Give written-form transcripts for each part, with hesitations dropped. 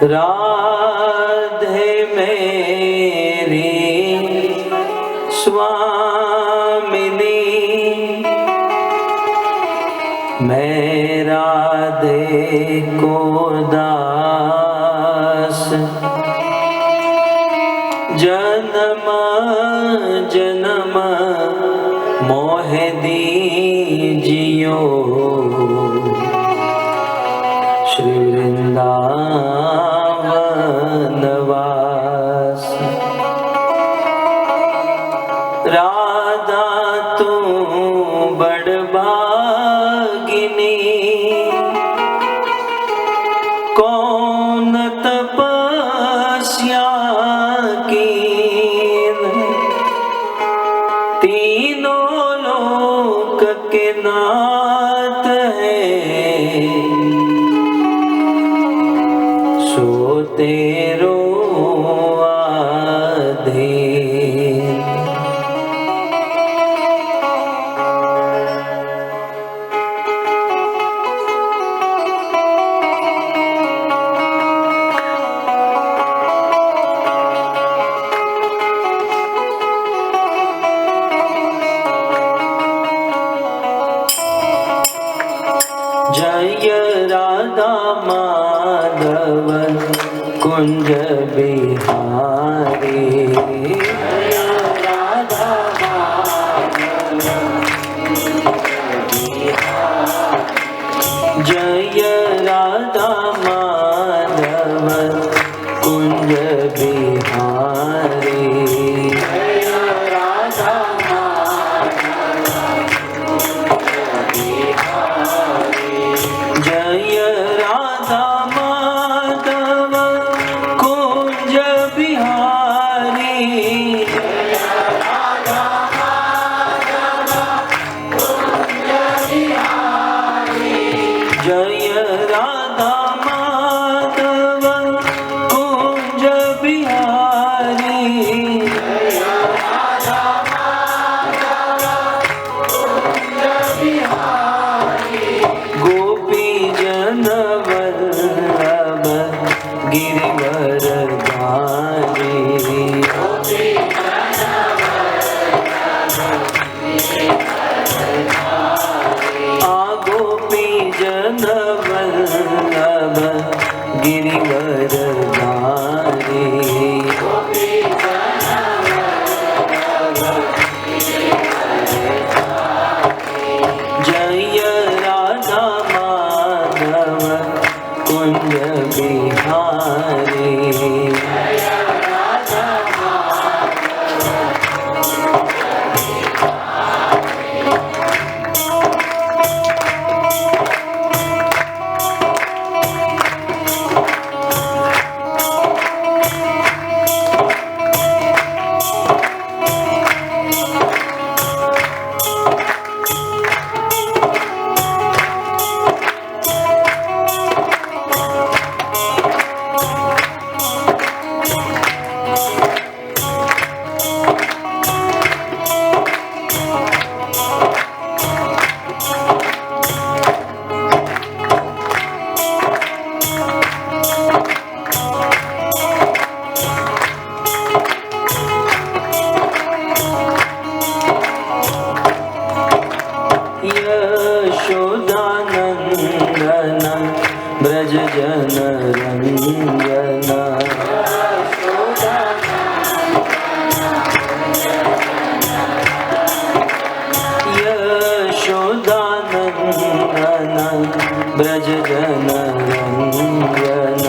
राधे मेरी स्वामिनी, मैं राधे को दास जन्म जन्म मोह दीजियो, श्री वृंदावन वास। राधा तू बड़भागिनी, कौन तपस्या कीन, तीनों लोक के नाथ है, सो तेरो आधीन। जय राधा माधव कुंज बिहारी, जय राधा माधव जय राधा माधव कुंज बिहारी, जय राधा जय राधा माधव कुंज बिहारी, जय राधा माधव कुंज बिहारी, जय राधा माधव कुंज बिहारी, जय राधा माधव कुंज बिहारी। गोपी जन वल्लभ गिरिवर धारी, गोपी जन वल्लभ गिरिवर धारी, आ गोपी जन वल्लभ गिरिवर धारी, गोपी जन वल्लभ गिरिवर धारी, जय राधा माधव कुंज बिहारी, जय राधा यशोदानंदन ब्रज जन रंजन, यशोदानंदन ब्रज जन रंजन,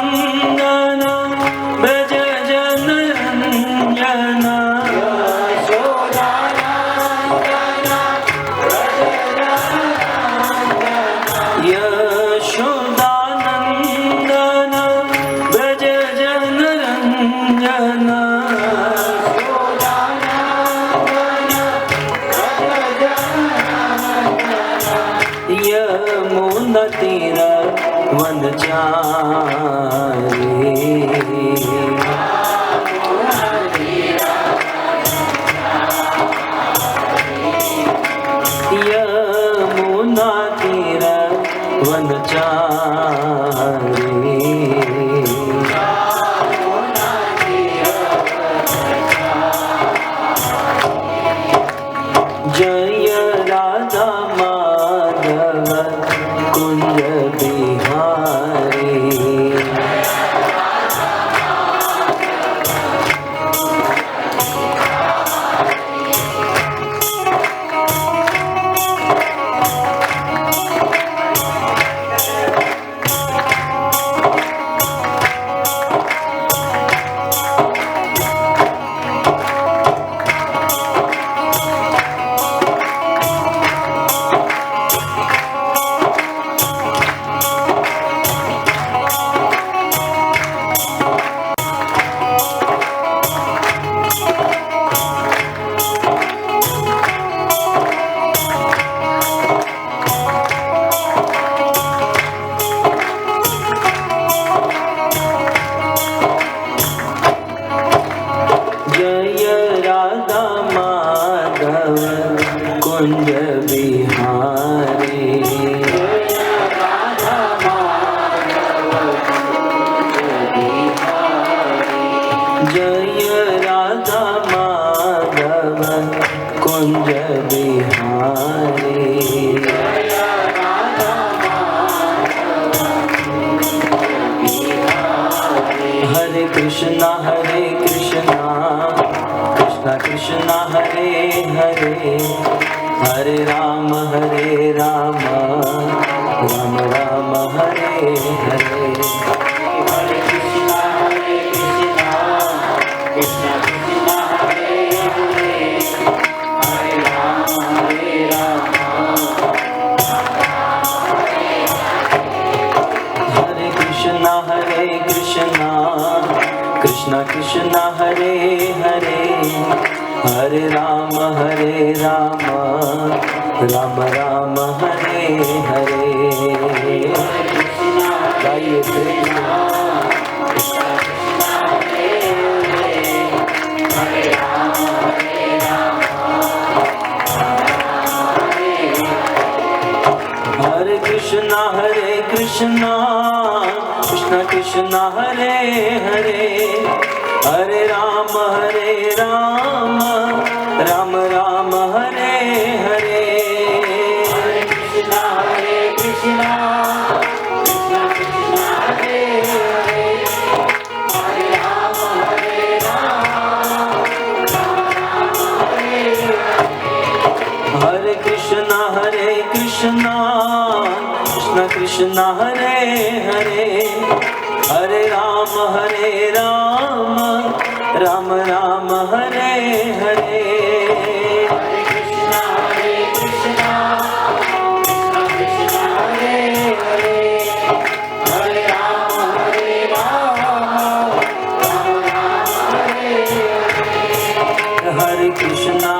यशोदानंदन ब्रज जन रंजन, यशोदानंदन ब्रज जन रंजन, यमुना तीर वन चारे, कुंज बिहारी। जय राधा माधव कुंज बिहारी। हरे कृष्णा कृष्णा कृष्णा हरे हरे, हरे राम राम राम हरे हरे। हरे कृष्णा कृष्णा कृष्णा हरे हरे, हरे राम हरे कृष्णा कृष्णा कृष्णा हरे हरे, हरे राम राम राम हरे हरे। गाइए कृष्णा हरे कृष्णा कृष्णा कृष्णा हरे हरे, हरे राम राम राम हरे हरे। हरे कृष्णा कृष्णा कृष्णा हरे हरे, हरे राम हरे कृष्णा कृष्णा कृष्णा हरे हरे, हरे राम राम राम हरे हरे। हरे कृष्णा कृष्णा कृष्णा हरे हरे, हरे राम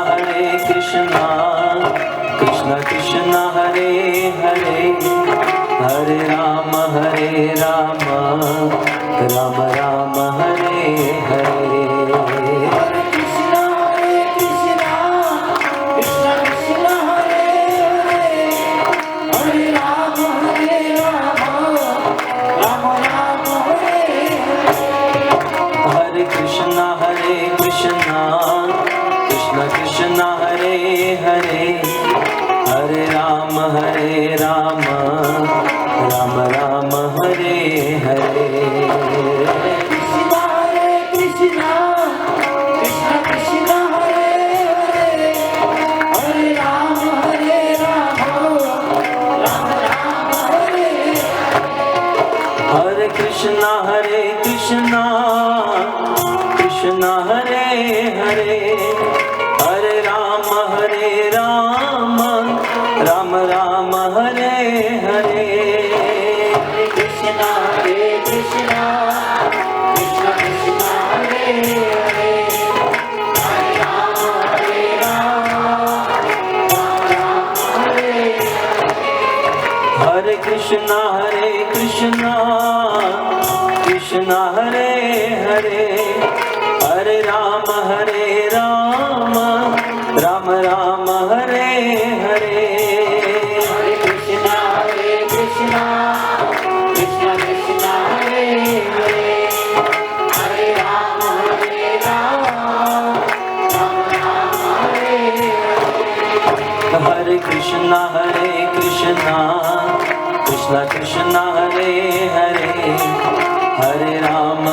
हरे कृष्णा कृष्णा कृष्णा हरे हरे, हरे राम राम राम हरे हरे। हरे कृष्णा कृष्णा कृष्णा हरे हरे, हरे राम राम हरे हरे। हरे कृष्णा कृष्णा हरे हरे, हरे राम राम राम हरे हरे। कृष्णा कृष्णा कृष्णा हरे हरे, हरे राम राम हरे हरे। हरे कृष्णा कृष्णा हरे हरे, हरे राम राम राम हरे हरे। कृष्णा कृष्णा कृष्णा हरे हरे, हरे राम हरे हरे कृष्णा कृष्णा हरे हरे, हरे राम राम राम हरे हरे। हरे कृष्णा कृष्णा कृष्णा हरे हरे, हरे राम हरे हरे। हरे कृष्णा कृष्णा हरे हरे, हरे राम राम राम हरे हरे। हरे कृष्णा कृष्णा कृष्णा हरे हरे, हरे राम राम हरे हरे। हरे कृष्णा कृष्णा कृष्णा हरे हरे, हरे राम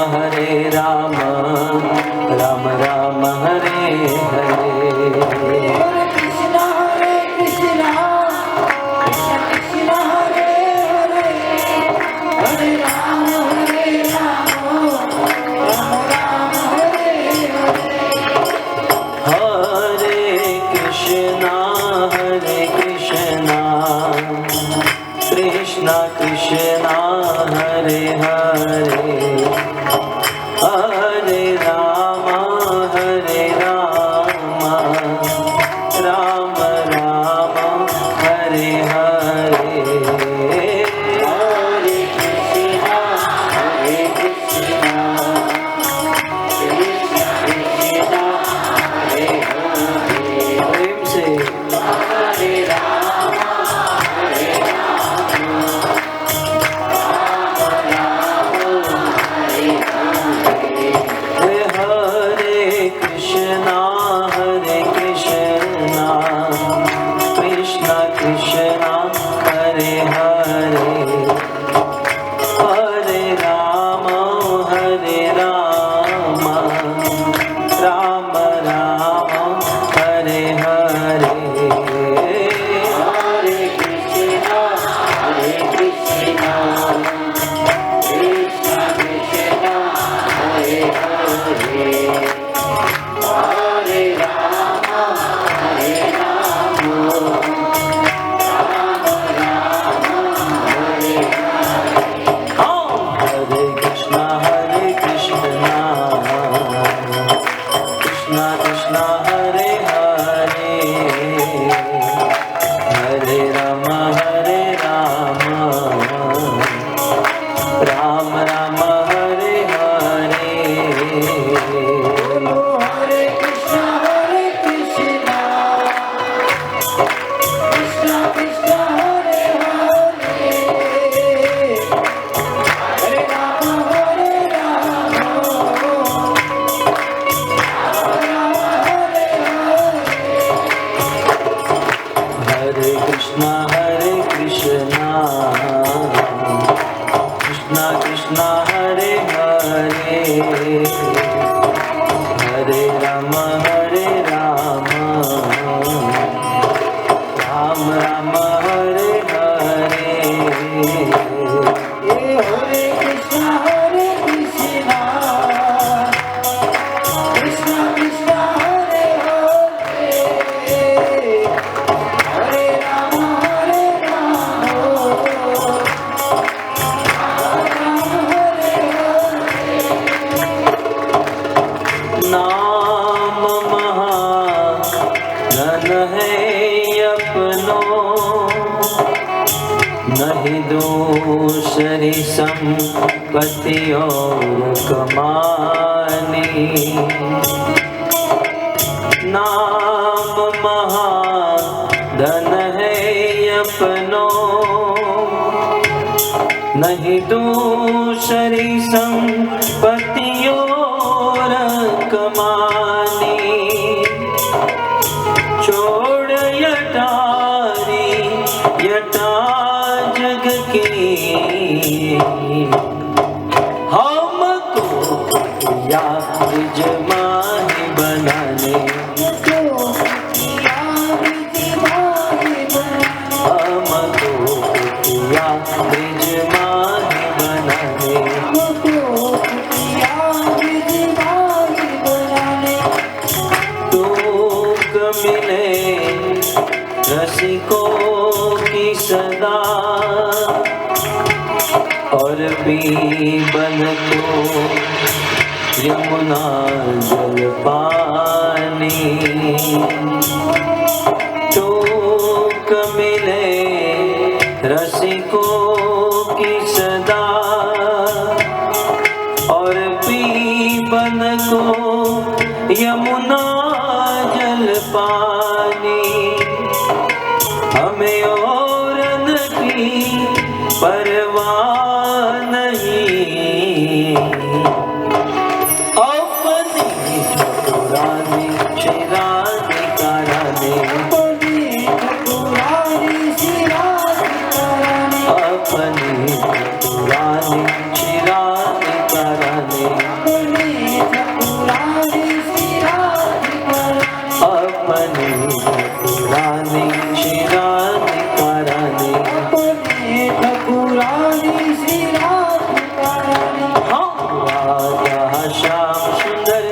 राम राम हरे हरे। हरे कृष्णा कृष्णा कृष्णा हरे हरे, प्रेम से धन है अपनों नहीं दूसरी संपत्ति और कमानी। नाम महाधन है अपनों नहीं दूसरी संपत्ति और कमानी। छोड़ यटारी यटा जग की हमको या यजमानी बनाने। हमको या यजमानी बनाने। दुख मिले रसिकों की सदा और बीबन को यमुना जल पानी। टोक मिले रसिकों की सदा और बीबन को यमुना जल पानी। हमें और की परवाह नहीं अपनी ठाकुरानी शिरानी कराने। अपनी ठाकुरानी शिरानी कराने। अपनी ठाकुरानी शिरानी कराने। अपनी ठाकुरानी शिरानी कराने। अपनी ठाकुरानी शिरानी कराने। अपनी ठाकुरानी शिरानी कराने। राधा श्याम सुंदर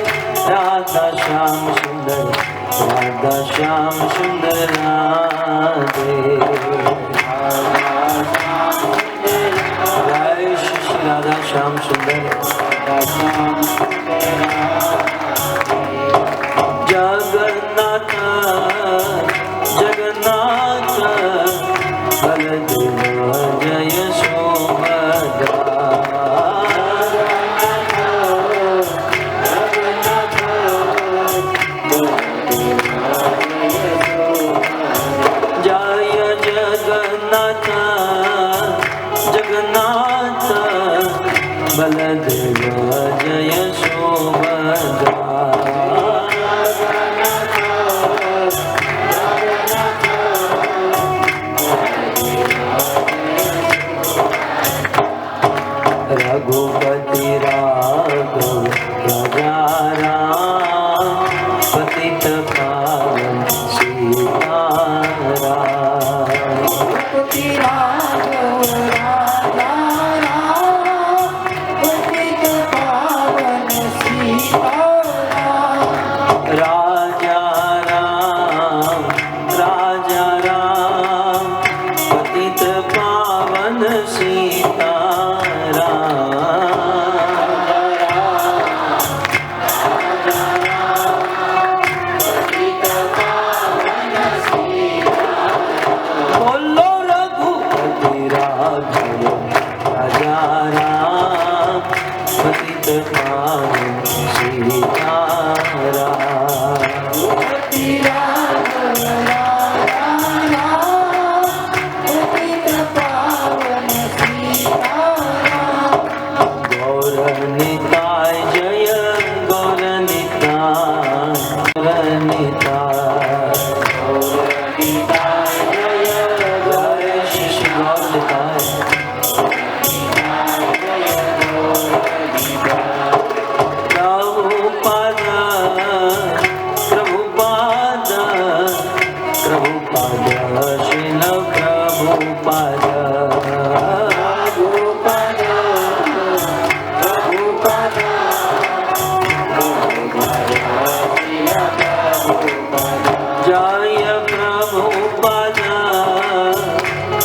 राधा श्याम सुंदर राधा श्याम सुंदर राधे। जय श्री राधा श्याम सुंदर जगन्नाथ जगन्नाथ बलदेव जय सुभद्रा। जय जगन्नाथ जगन्नाथ बलदेव जय सुभद्रा। रघुपति राघव राजा राम पतित पावन सीताराम। रघुपति राघव राजा राम पतित पावन सीताराम। राजा राम पतित पावन सीताराम। बोलो रघुपति राघव राजा राम पतित पावन सीताराम। रघुपति राघव राजा राम पतित पावन सीताराम। गौर निताय जय गौर निताय गौर निताय गौर निताय जय जय श्री गौर निताय। प्रभुपाद प्रभुपाद प्रभुपाद श्रील प्रभुपाद। जय प्रभुपाद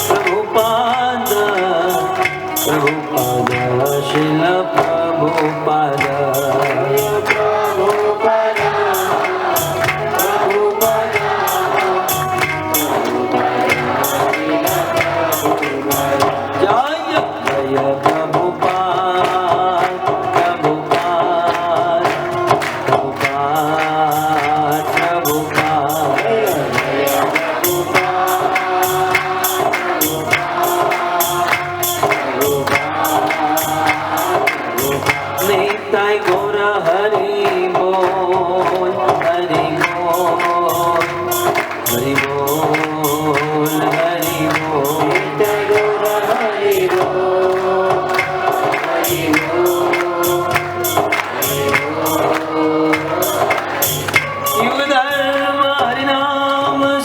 प्रभुपाद प्रभुपाद श्रील प्रभुपाद।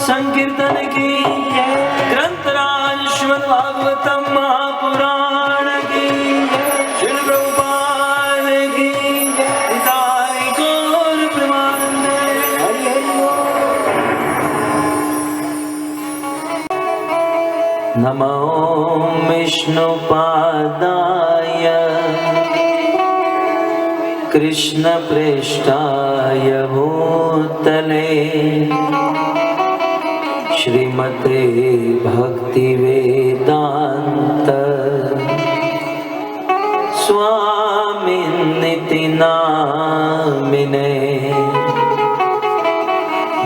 संकीर्तन की ग्रंथराज श्रीमद् भागवतम महापुराण की श्रील प्रभुपाद की निताय गौर प्रेमानंद। नमो विष्णुपादाय कृष्णप्रेष्ठाय भूतले श्रीमते भक्तिवेदांत स्वामिनिति नामिने।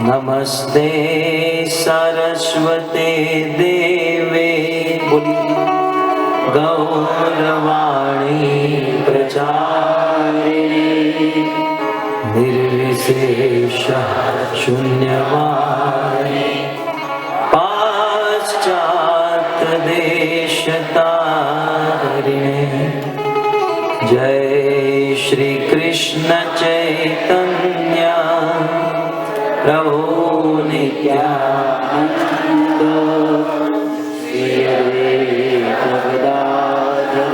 नमस्ते सरस्वते देवे गौरवाणी प्रचारिणे निर्विशेष शून्यवादी पाश्चात्य देशतारिणे। जय श्री कृष्ण चैतन्य प्रभु नित्यानंद श्री अद्वैत गदाधर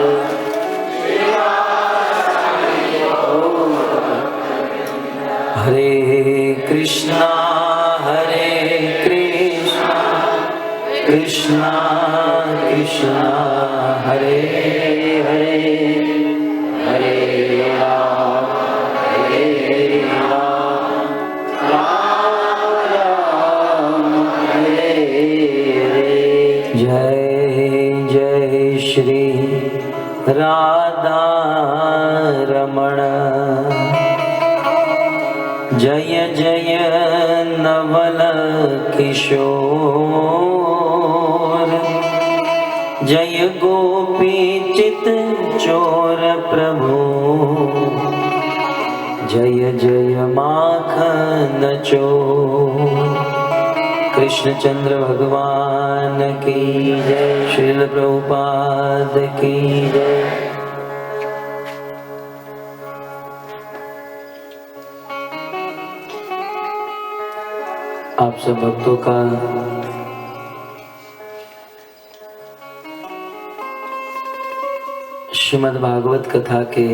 हरे कृष्णा कृष्णा कृष्णा हरे हरे हरे राम राम राम हरे हरे। जय जय श्री राधा रमण जय जय नवल किशोर जय गोपी चित चोर प्रभु जय जय माखन चोर। कृष्णचंद्र भगवान की जय। श्रील प्रभुपाद की जय। आप सब भक्तों का श्रीमद् भागवत कथा के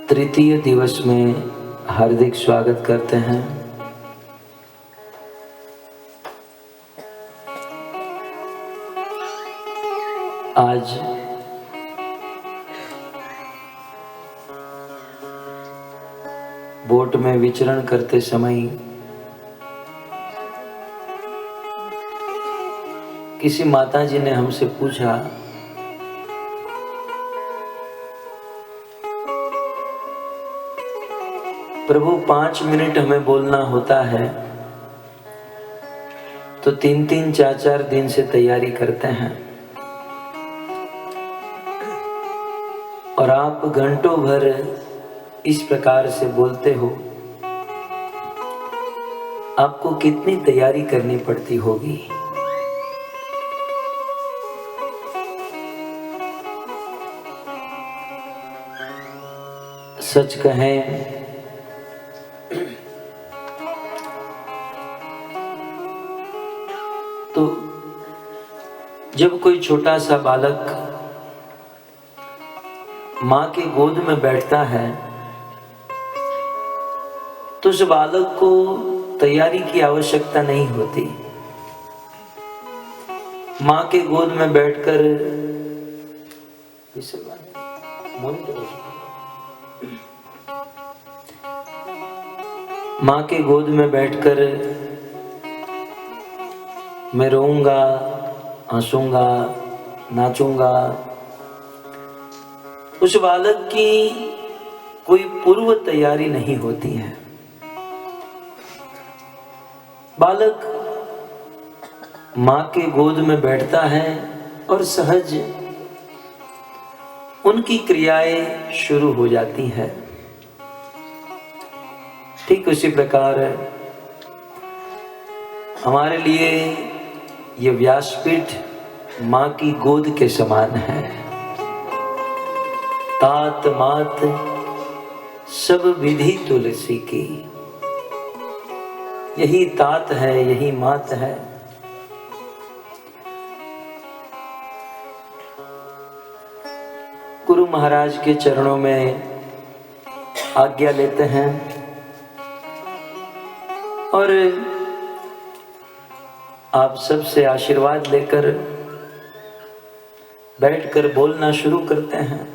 तृतीय दिवस में हार्दिक स्वागत करते हैं। आज बोट में विचरण करते समय किसी माताजी ने हमसे पूछा, प्रभु 5 मिनट हमें बोलना होता है तो 3-3, 4-4 दिन से तैयारी करते हैं और आप घंटों भर इस प्रकार से बोलते हो, आपको कितनी तैयारी करनी पड़ती होगी। सच कहें तो जब कोई छोटा सा बालक मां की गोद में बैठता है तो उस बालक को तैयारी की आवश्यकता नहीं होती। मां के गोद में बैठकर मां के गोद में बैठकर मैं रोऊंगा, हंसूंगा, नाचूंगा, उस बालक की कोई पूर्व तैयारी नहीं होती है। बालक मां के गोद में बैठता है और सहज उनकी क्रियाएं शुरू हो जाती है। ठीक उसी प्रकार हमारे लिए ये व्यासपीठ मां की गोद के समान है। तात मात सब विधि तुलसी की। यही तात है, यही मात है। गुरु महाराज के चरणों में आज्ञा लेते हैं और आप सबसे आशीर्वाद लेकर बैठकर बोलना शुरू करते हैं।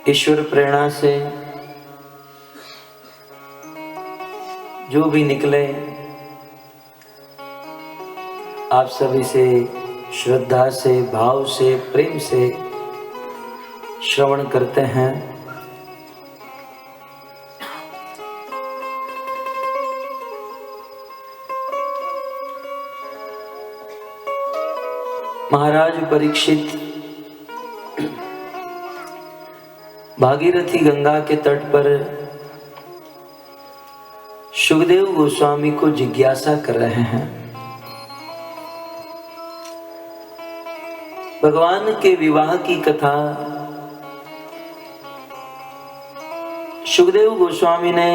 ईश्वर प्रेरणा से जो भी निकले आप सभी से श्रद्धा से, भाव से, प्रेम से श्रवण करते हैं। महाराज परीक्षित भागीरथी गंगा के तट पर सुखदेव गोस्वामी को जिज्ञासा कर रहे हैं। भगवान के विवाह की कथा सुखदेव गोस्वामी ने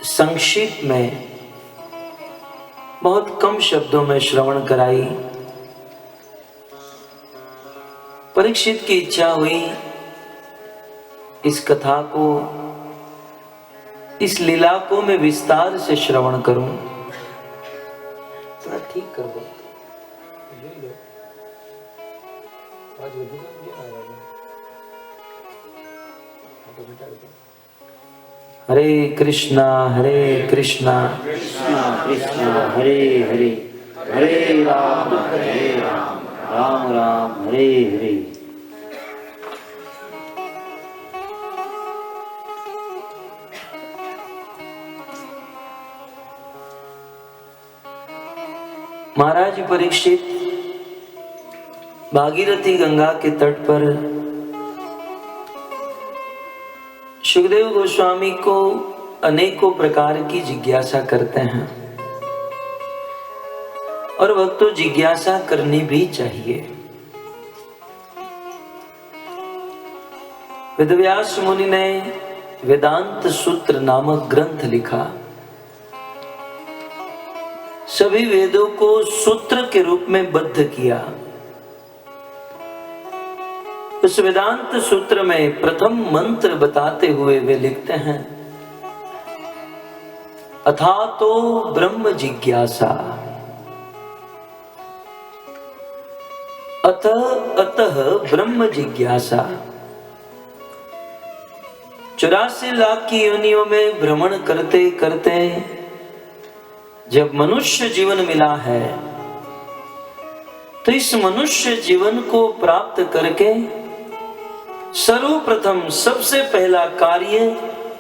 संक्षिप्त में बहुत कम शब्दों में श्रवण कराई। परीक्षित की इच्छा हुई इस कथा को, इस लीला को मैं विस्तार से श्रवण करूं। थोड़ा ठीक कर दो। हरे कृष्णा कृष्णा कृष्णा हरे हरे, हरे राम राम राम हरे हरे। महाराज परीक्षित भागीरथी गंगा के तट पर सुखदेव गोस्वामी को अनेकों प्रकार की जिज्ञासा करते हैं और भक्तों जिज्ञासा करनी भी चाहिए। वेदव्यास मुनि ने वेदांत सूत्र नामक ग्रंथ लिखा। सभी वेदों को सूत्र के रूप में बद्ध किया। उस वेदांत सूत्र में प्रथम मंत्र बताते हुए वे लिखते हैं, अथातो ब्रह्म जिज्ञासा, अतः ब्रह्म जिज्ञासा। 84 लाख की योनियों में भ्रमण करते करते जब मनुष्य जीवन मिला है तो इस मनुष्य जीवन को प्राप्त करके सर्वप्रथम सबसे पहला कार्य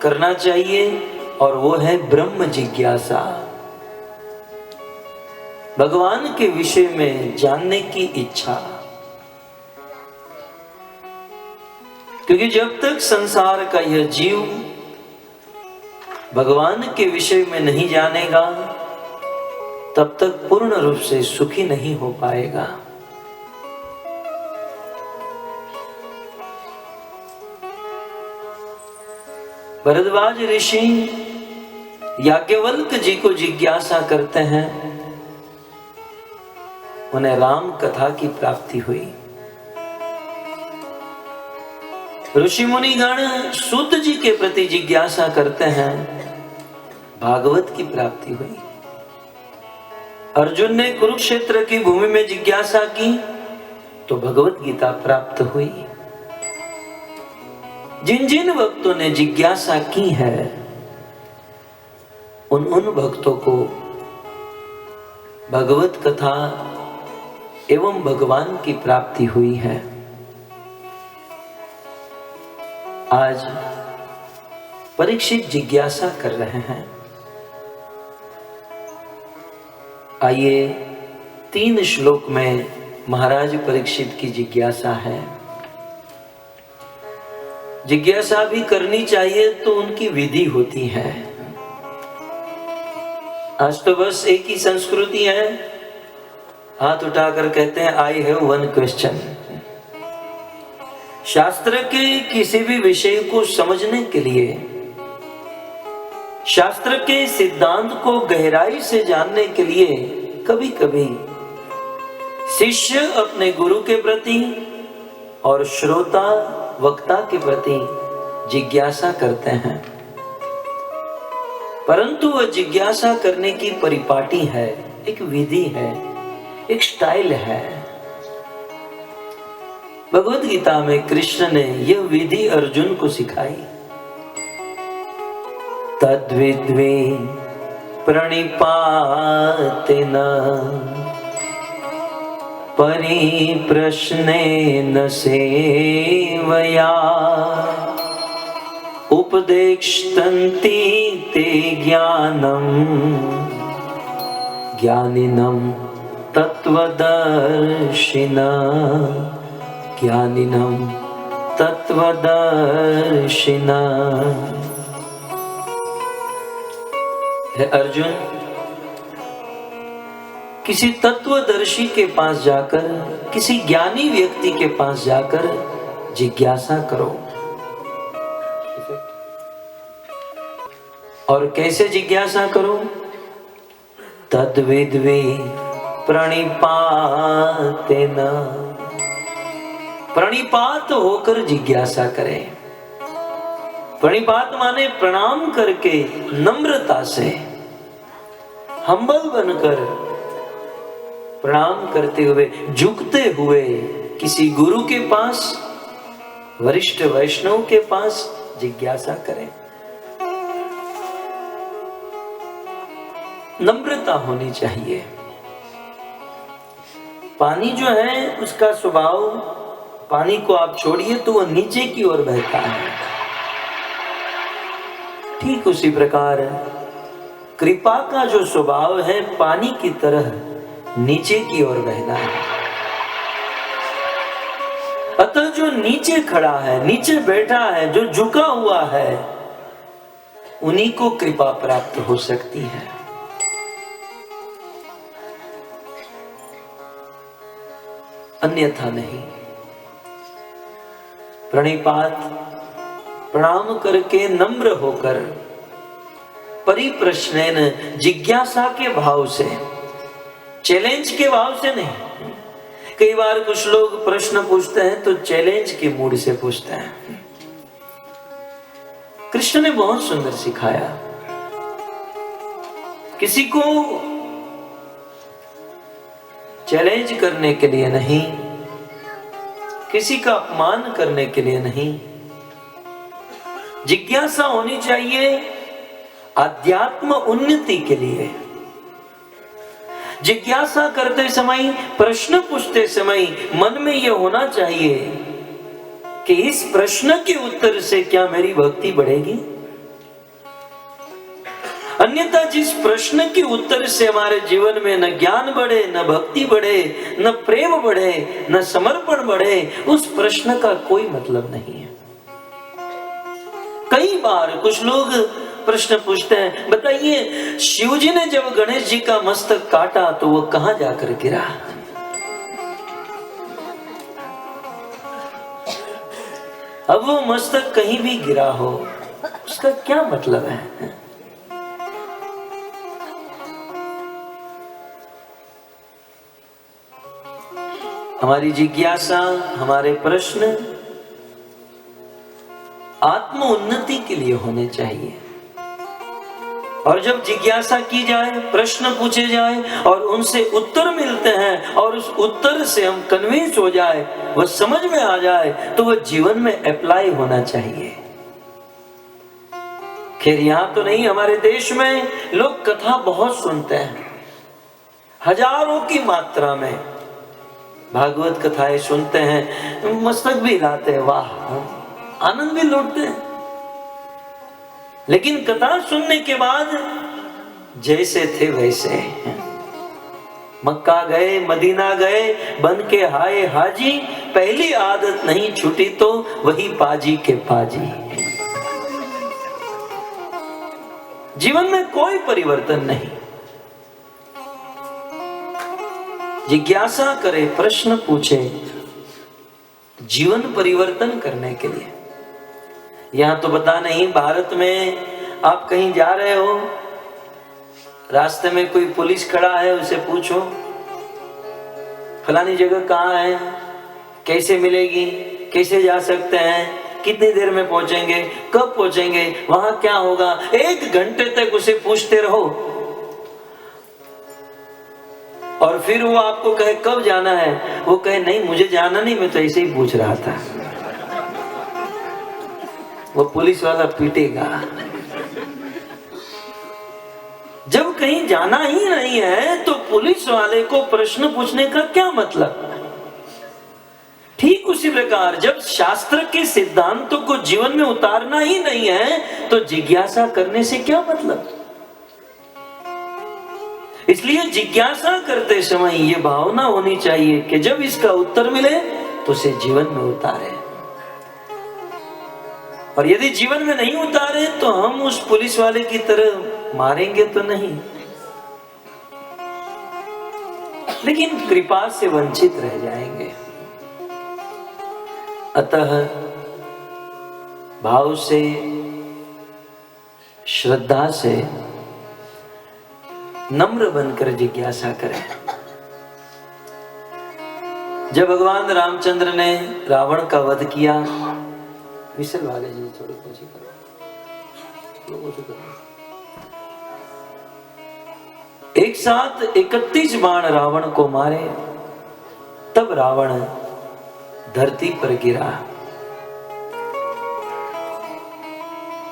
करना चाहिए और वो है ब्रह्म जिज्ञासा। भगवान के विषय में जानने की इच्छा। क्योंकि जब तक संसार का यह जीव भगवान के विषय में नहीं जानेगा तब तक पूर्ण रूप से सुखी नहीं हो पाएगा। भरद्वाज ऋषि याज्ञवल्क्य जी को जिज्ञासा करते हैं, उन्हें राम कथा की प्राप्ति हुई। ऋषि मुनिगण सूत जी के प्रति जिज्ञासा करते हैं, भागवत की प्राप्ति हुई। अर्जुन ने कुरुक्षेत्र की भूमि में जिज्ञासा की तो भगवत गीता प्राप्त हुई। जिन जिन भक्तों ने जिज्ञासा की है उन भक्तों को भगवत कथा एवं भगवान की प्राप्ति हुई है। आज परीक्षित जिज्ञासा कर रहे हैं। आइए 3 श्लोक में महाराज परीक्षित की जिज्ञासा है। जिज्ञासा भी करनी चाहिए तो उनकी विधि होती है। आज तो बस एक ही संस्कृति है, हाथ उठाकर कहते हैं आई हैव वन क्वेश्चन। शास्त्र के किसी भी विषय को समझने के लिए, शास्त्र के सिद्धांत को गहराई से जानने के लिए कभी कभी शिष्य अपने गुरु के प्रति और श्रोता वक्ता के प्रति जिज्ञासा करते हैं, परंतु वह जिज्ञासा करने की परिपाटी है, एक विधि है, एक स्टाइल है। भगवत गीता में कृष्ण ने यह विधि अर्जुन को सिखाई। तद्विद्वे प्रणिपातेन परिप्रश्नेन सेवया उपदेक्षन्ति ते ज्ञानम् ज्ञानिनं तत्त्वदर्शिनः ज्ञानिनं तत्त्वदर्शिनः। हे अर्जुन, किसी तत्वदर्शी के पास जाकर, किसी ज्ञानी व्यक्ति के पास जाकर जिज्ञासा करो। और कैसे जिज्ञासा करो? तद्विद्वे प्रणिपातेन, प्रणिपात होकर जिज्ञासा करें। प्रणिपात माने प्रणाम करके, नम्रता से, हम्बल बनकर, प्रणाम करते हुए, झुकते हुए किसी गुरु के पास, वरिष्ठ वैष्णव के पास जिज्ञासा करें। नम्रता होनी चाहिए। पानी जो है उसका स्वभाव, पानी को आप छोड़िए तो वह नीचे की ओर बहता है। ठीक उसी प्रकार कृपा का जो स्वभाव है पानी की तरह नीचे की ओर बहना है। अतः जो नीचे खड़ा है, नीचे बैठा है, जो झुका हुआ है, उन्हीं को कृपा प्राप्त हो सकती है। अन्यथा नहीं। प्रणिपात, प्रणाम करके, नम्र होकर, परिप्रश्नेन, जिज्ञासा के भाव से, चैलेंज के भाव से नहीं। कई बार कुछ लोग प्रश्न पूछते हैं तो चैलेंज के मूड से पूछते हैं। कृष्ण ने बहुत सुंदर सिखाया, किसी को चैलेंज करने के लिए नहीं, किसी का अपमान करने के लिए नहीं। जिज्ञासा होनी चाहिए आध्यात्म उन्नति के लिए। जिज्ञासा करते समय, प्रश्न पूछते समय मन में यह होना चाहिए कि इस प्रश्न के उत्तर से क्या मेरी भक्ति बढ़ेगी? अन्यथा जिस प्रश्न के उत्तर से हमारे जीवन में न ज्ञान बढ़े, न भक्ति बढ़े, न प्रेम बढ़े, न समर्पण बढ़े, उस प्रश्न का कोई मतलब नहीं है। कई बार कुछ लोग प्रश्न पूछते हैं, बताइए शिव जी ने जब गणेश जी का मस्तक काटा तो वो कहां जाकर गिरा? अब वो मस्तक कहीं भी गिरा हो, उसका क्या मतलब है? हमारी जिज्ञासा, हमारे प्रश्न आत्म उन्नति के लिए होने चाहिए। और जब जिज्ञासा की जाए, प्रश्न पूछे जाए और उनसे उत्तर मिलते हैं और उस उत्तर से हम कन्विंस हो जाए, वह समझ में आ जाए, तो वह जीवन में अप्लाई होना चाहिए। खैर यहां तो नहीं, हमारे देश में लोग कथा बहुत सुनते हैं, हजारों की मात्रा में भागवत कथाएं सुनते हैं, मस्तक भी हिलाते हैं, वाह, आनंद भी लूटते हैं। लेकिन कथा सुनने के बाद जैसे थे वैसे, मक्का गए, मदीना गए, बन के हाय हाजी, पहली आदत नहीं छूटी तो वही पाजी के पाजी। जीवन में कोई परिवर्तन नहीं। जिज्ञासा करे, प्रश्न पूछे, जीवन परिवर्तन करने के लिए। यहां तो पता नहीं, भारत में आप कहीं जा रहे हो, रास्ते में कोई पुलिस खड़ा है, उसे पूछो फलानी जगह कहाँ है, कैसे मिलेगी, कैसे जा सकते हैं, कितनी देर में पहुंचेंगे, कब पहुंचेंगे, वहां क्या होगा, 1 घंटे तक उसे पूछते रहो और फिर वो आपको कहे कब जाना है, वो कहे नहीं मुझे जाना नहीं, मैं तो ऐसे ही पूछ रहा था। वो पुलिस वाला पीटेगा। जब कहीं जाना ही नहीं है तो पुलिस वाले को प्रश्न पूछने का क्या मतलब। ठीक उसी प्रकार जब शास्त्र के सिद्धांतों को जीवन में उतारना ही नहीं है तो जिज्ञासा करने से क्या मतलब। इसलिए जिज्ञासा करते समय ये भावना होनी चाहिए कि जब इसका उत्तर मिले तो उसे जीवन में उतारे, और यदि जीवन में नहीं उतारे तो हम उस पुलिस वाले की तरह मारेंगे तो नहीं, लेकिन कृपा से वंचित रह जाएंगे। अतः भाव से, श्रद्धा से नम्र बनकर जिज्ञासा करें। जब भगवान रामचंद्र ने रावण का वध किया, विशल वाले जी थोड़ी कोशिश करो, एक साथ 31 बाण रावण को मारे, तब रावण धरती पर गिरा।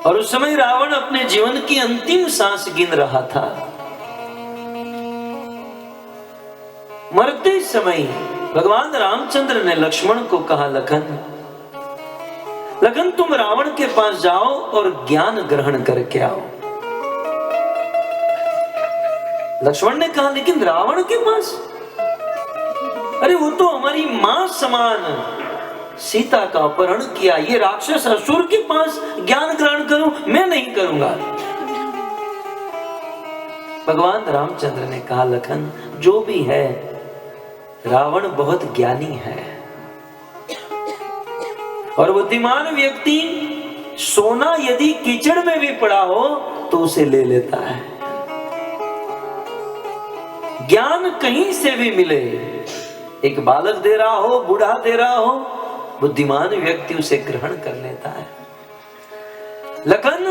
और उस समय रावण अपने जीवन की अंतिम सांस गिन रहा था। मरते समय भगवान रामचंद्र ने लक्ष्मण को कहा, लखन तुम रावण के पास जाओ और ज्ञान ग्रहण करके आओ। लक्ष्मण ने कहा लेकिन रावण के पास, अरे वो तो हमारी मां समान सीता का अपहरण किया, ये राक्षस असुर के पास ज्ञान ग्रहण करूं, मैं नहीं करूंगा। भगवान रामचंद्र ने कहा, लखन जो भी है रावण बहुत ज्ञानी है, और बुद्धिमान व्यक्ति सोना यदि कीचड़ में भी पड़ा हो तो उसे ले लेता है। ज्ञान कहीं से भी मिले, एक बालक दे रहा हो, बूढ़ा दे रहा हो, बुद्धिमान व्यक्ति उसे ग्रहण कर लेता है। लखन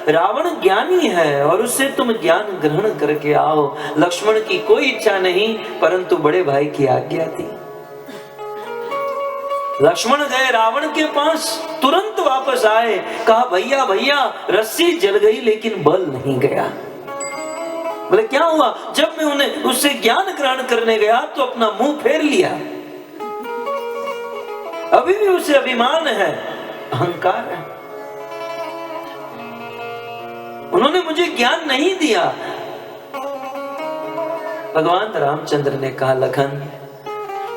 रावण ज्ञानी है और उससे तुम ज्ञान ग्रहण करके आओ। लक्ष्मण की कोई इच्छा नहीं, परंतु बड़े भाई की आज्ञा थी। लक्ष्मण गए रावण के पास, तुरंत वापस आए, कहा भैया भैया रस्सी जल गई लेकिन बल नहीं गया। बोले क्या हुआ? जब मैं उन्हें उससे ज्ञान ग्रहण करने गया तो अपना मुंह फेर लिया। अभी भी उसे अभिमान है, अहंकार है, उन्होंने मुझे ज्ञान नहीं दिया। भगवान रामचंद्र ने कहा,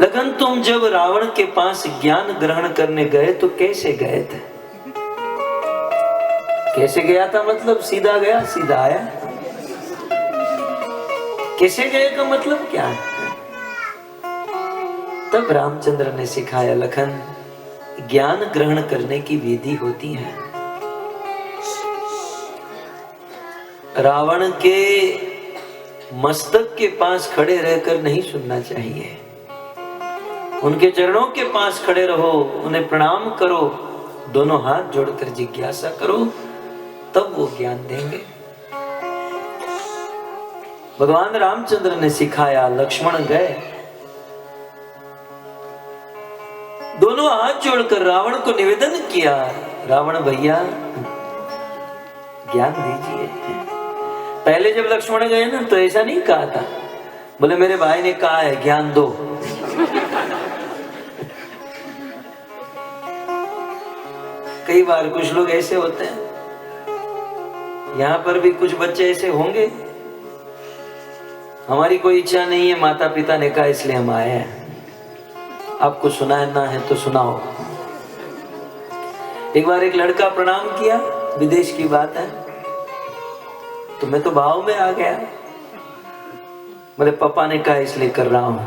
लखन तुम जब रावण के पास ज्ञान ग्रहण करने गए तो कैसे गए थे? कैसे गया था मतलब सीधा गया सीधा आया? कैसे गए का मतलब क्या है? तब रामचंद्र ने सिखाया, लखन ज्ञान ग्रहण करने की विधि होती है। रावण के मस्तक के पास खड़े रहकर नहीं सुनना चाहिए, उनके चरणों के पास खड़े रहो, उन्हें प्रणाम करो, दोनों हाथ जोड़कर जिज्ञासा करो, तब वो ज्ञान देंगे। भगवान रामचंद्र ने सिखाया, लक्ष्मण गए, दोनों हाथ जोड़कर रावण को निवेदन किया, रावण भैया ज्ञान दीजिए। पहले जब लक्ष्मण गए ना तो ऐसा नहीं कहा था, बोले मेरे भाई ने कहा है ज्ञान दो। कई बार कुछ लोग ऐसे होते हैं, यहां पर भी कुछ बच्चे ऐसे होंगे, हमारी कोई इच्छा नहीं है, माता पिता ने कहा इसलिए हम आए हैं, आपको सुनाना है तो सुनाओ। एक बार एक लड़का प्रणाम किया, विदेश की बात है, तो मैं तो भाव में आ गया, बोले पापा ने कहा इसलिए कर रहा हूं।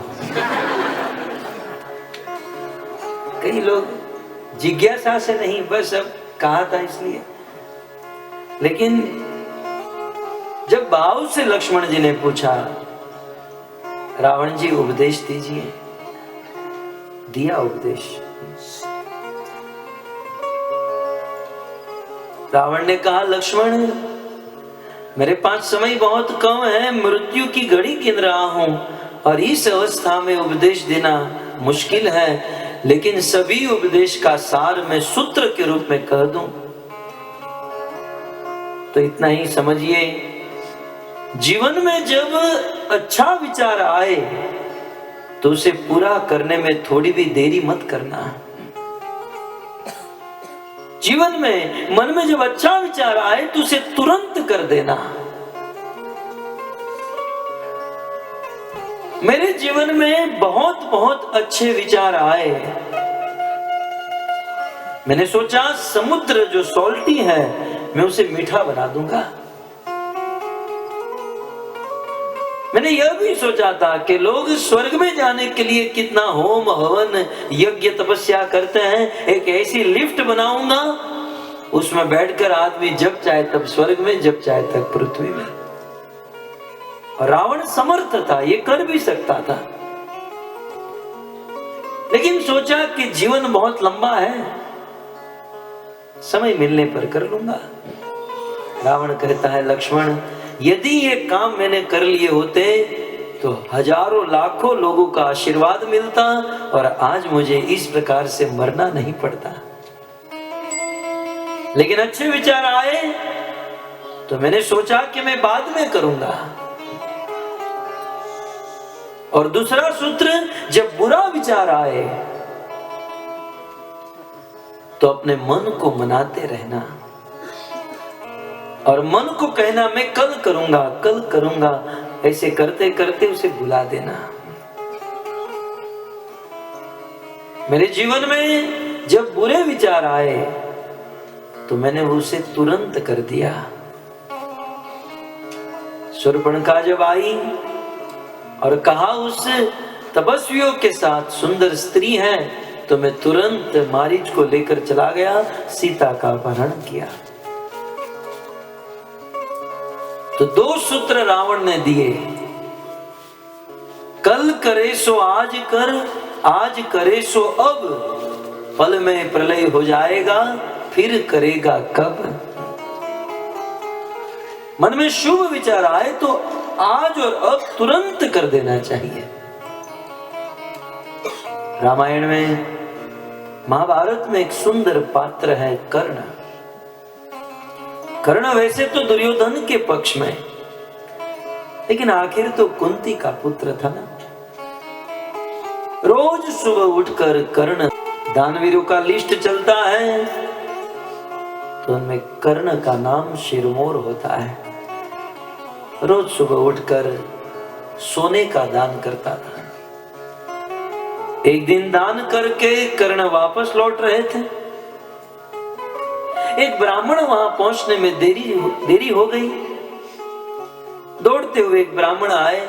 कई लोग जिज्ञासा से नहीं, बस अब कहा था इसलिए। लेकिन जब भाव से लक्ष्मण जी ने पूछा, रावण जी उपदेश दीजिए, दिया उपदेश। रावण ने कहा, लक्ष्मण मेरे पास समय बहुत कम है, मृत्यु की घड़ी गिन रहा हूं और इस अवस्था में उपदेश देना मुश्किल है, लेकिन सभी उपदेश का सार मैं सूत्र के रूप में कह दूं तो इतना ही समझिए, जीवन में जब अच्छा विचार आए तो उसे पूरा करने में थोड़ी भी देरी मत करना। जीवन में मन में जब अच्छा विचार आए तो उसे तुरंत कर देना। मेरे जीवन में बहुत बहुत अच्छे विचार आए। मैंने सोचा समुद्र जो सॉल्टी है मैं उसे मीठा बना दूंगा। मैंने यह भी सोचा था कि लोग स्वर्ग में जाने के लिए कितना होम हवन यज्ञ तपस्या करते हैं, एक ऐसी लिफ्ट बनाऊंगा उसमें बैठकर आदमी जब चाहे तब स्वर्ग में, जब चाहे तब पृथ्वी में। और रावण समर्थ था, ये कर भी सकता था, लेकिन सोचा कि जीवन बहुत लंबा है, समय मिलने पर कर लूंगा। रावण कहता है, लक्ष्मण यदि ये काम मैंने कर लिए होते तो हजारों लाखों लोगों का आशीर्वाद मिलता और आज मुझे इस प्रकार से मरना नहीं पड़ता। लेकिन अच्छे विचार आए तो मैंने सोचा कि मैं बाद में करूंगा। और दूसरा सूत्र, जब बुरा विचार आए तो अपने मन को मनाते रहना और मन को कहना मैं कल करूंगा, कल करूंगा। ऐसे करते करते उसे भुला देना। मेरे जीवन में जब बुरे विचार आए तो मैंने उसे तुरंत कर दिया। शूर्पणखा जब आई और कहा उस तपस्वियों के साथ सुंदर स्त्री है, तो मैं तुरंत मारीच को लेकर चला गया, सीता का अपहरण किया। तो दो सूत्र रावण ने दिए, कल करे सो आज कर, आज करे सो अब, पल में प्रलय हो जाएगा, फिर करेगा कब। मन में शुभ विचार आए तो आज और अब तुरंत कर देना चाहिए। रामायण में, महाभारत में एक सुंदर पात्र है कर्ण। कर्ण वैसे तो दुर्योधन के पक्ष में, लेकिन आखिर तो कुंती का पुत्र था ना। रोज सुबह उठकर कर्ण, दानवीरों का लिस्ट चलता है तो उनमें कर्ण का नाम शिरमोर होता है। रोज सुबह उठकर सोने का दान करता था। एक दिन दान करके कर्ण वापस लौट रहे थे। एक ब्राह्मण वहां पहुंचने में देरी हो गई। दौड़ते हुए एक ब्राह्मण आए,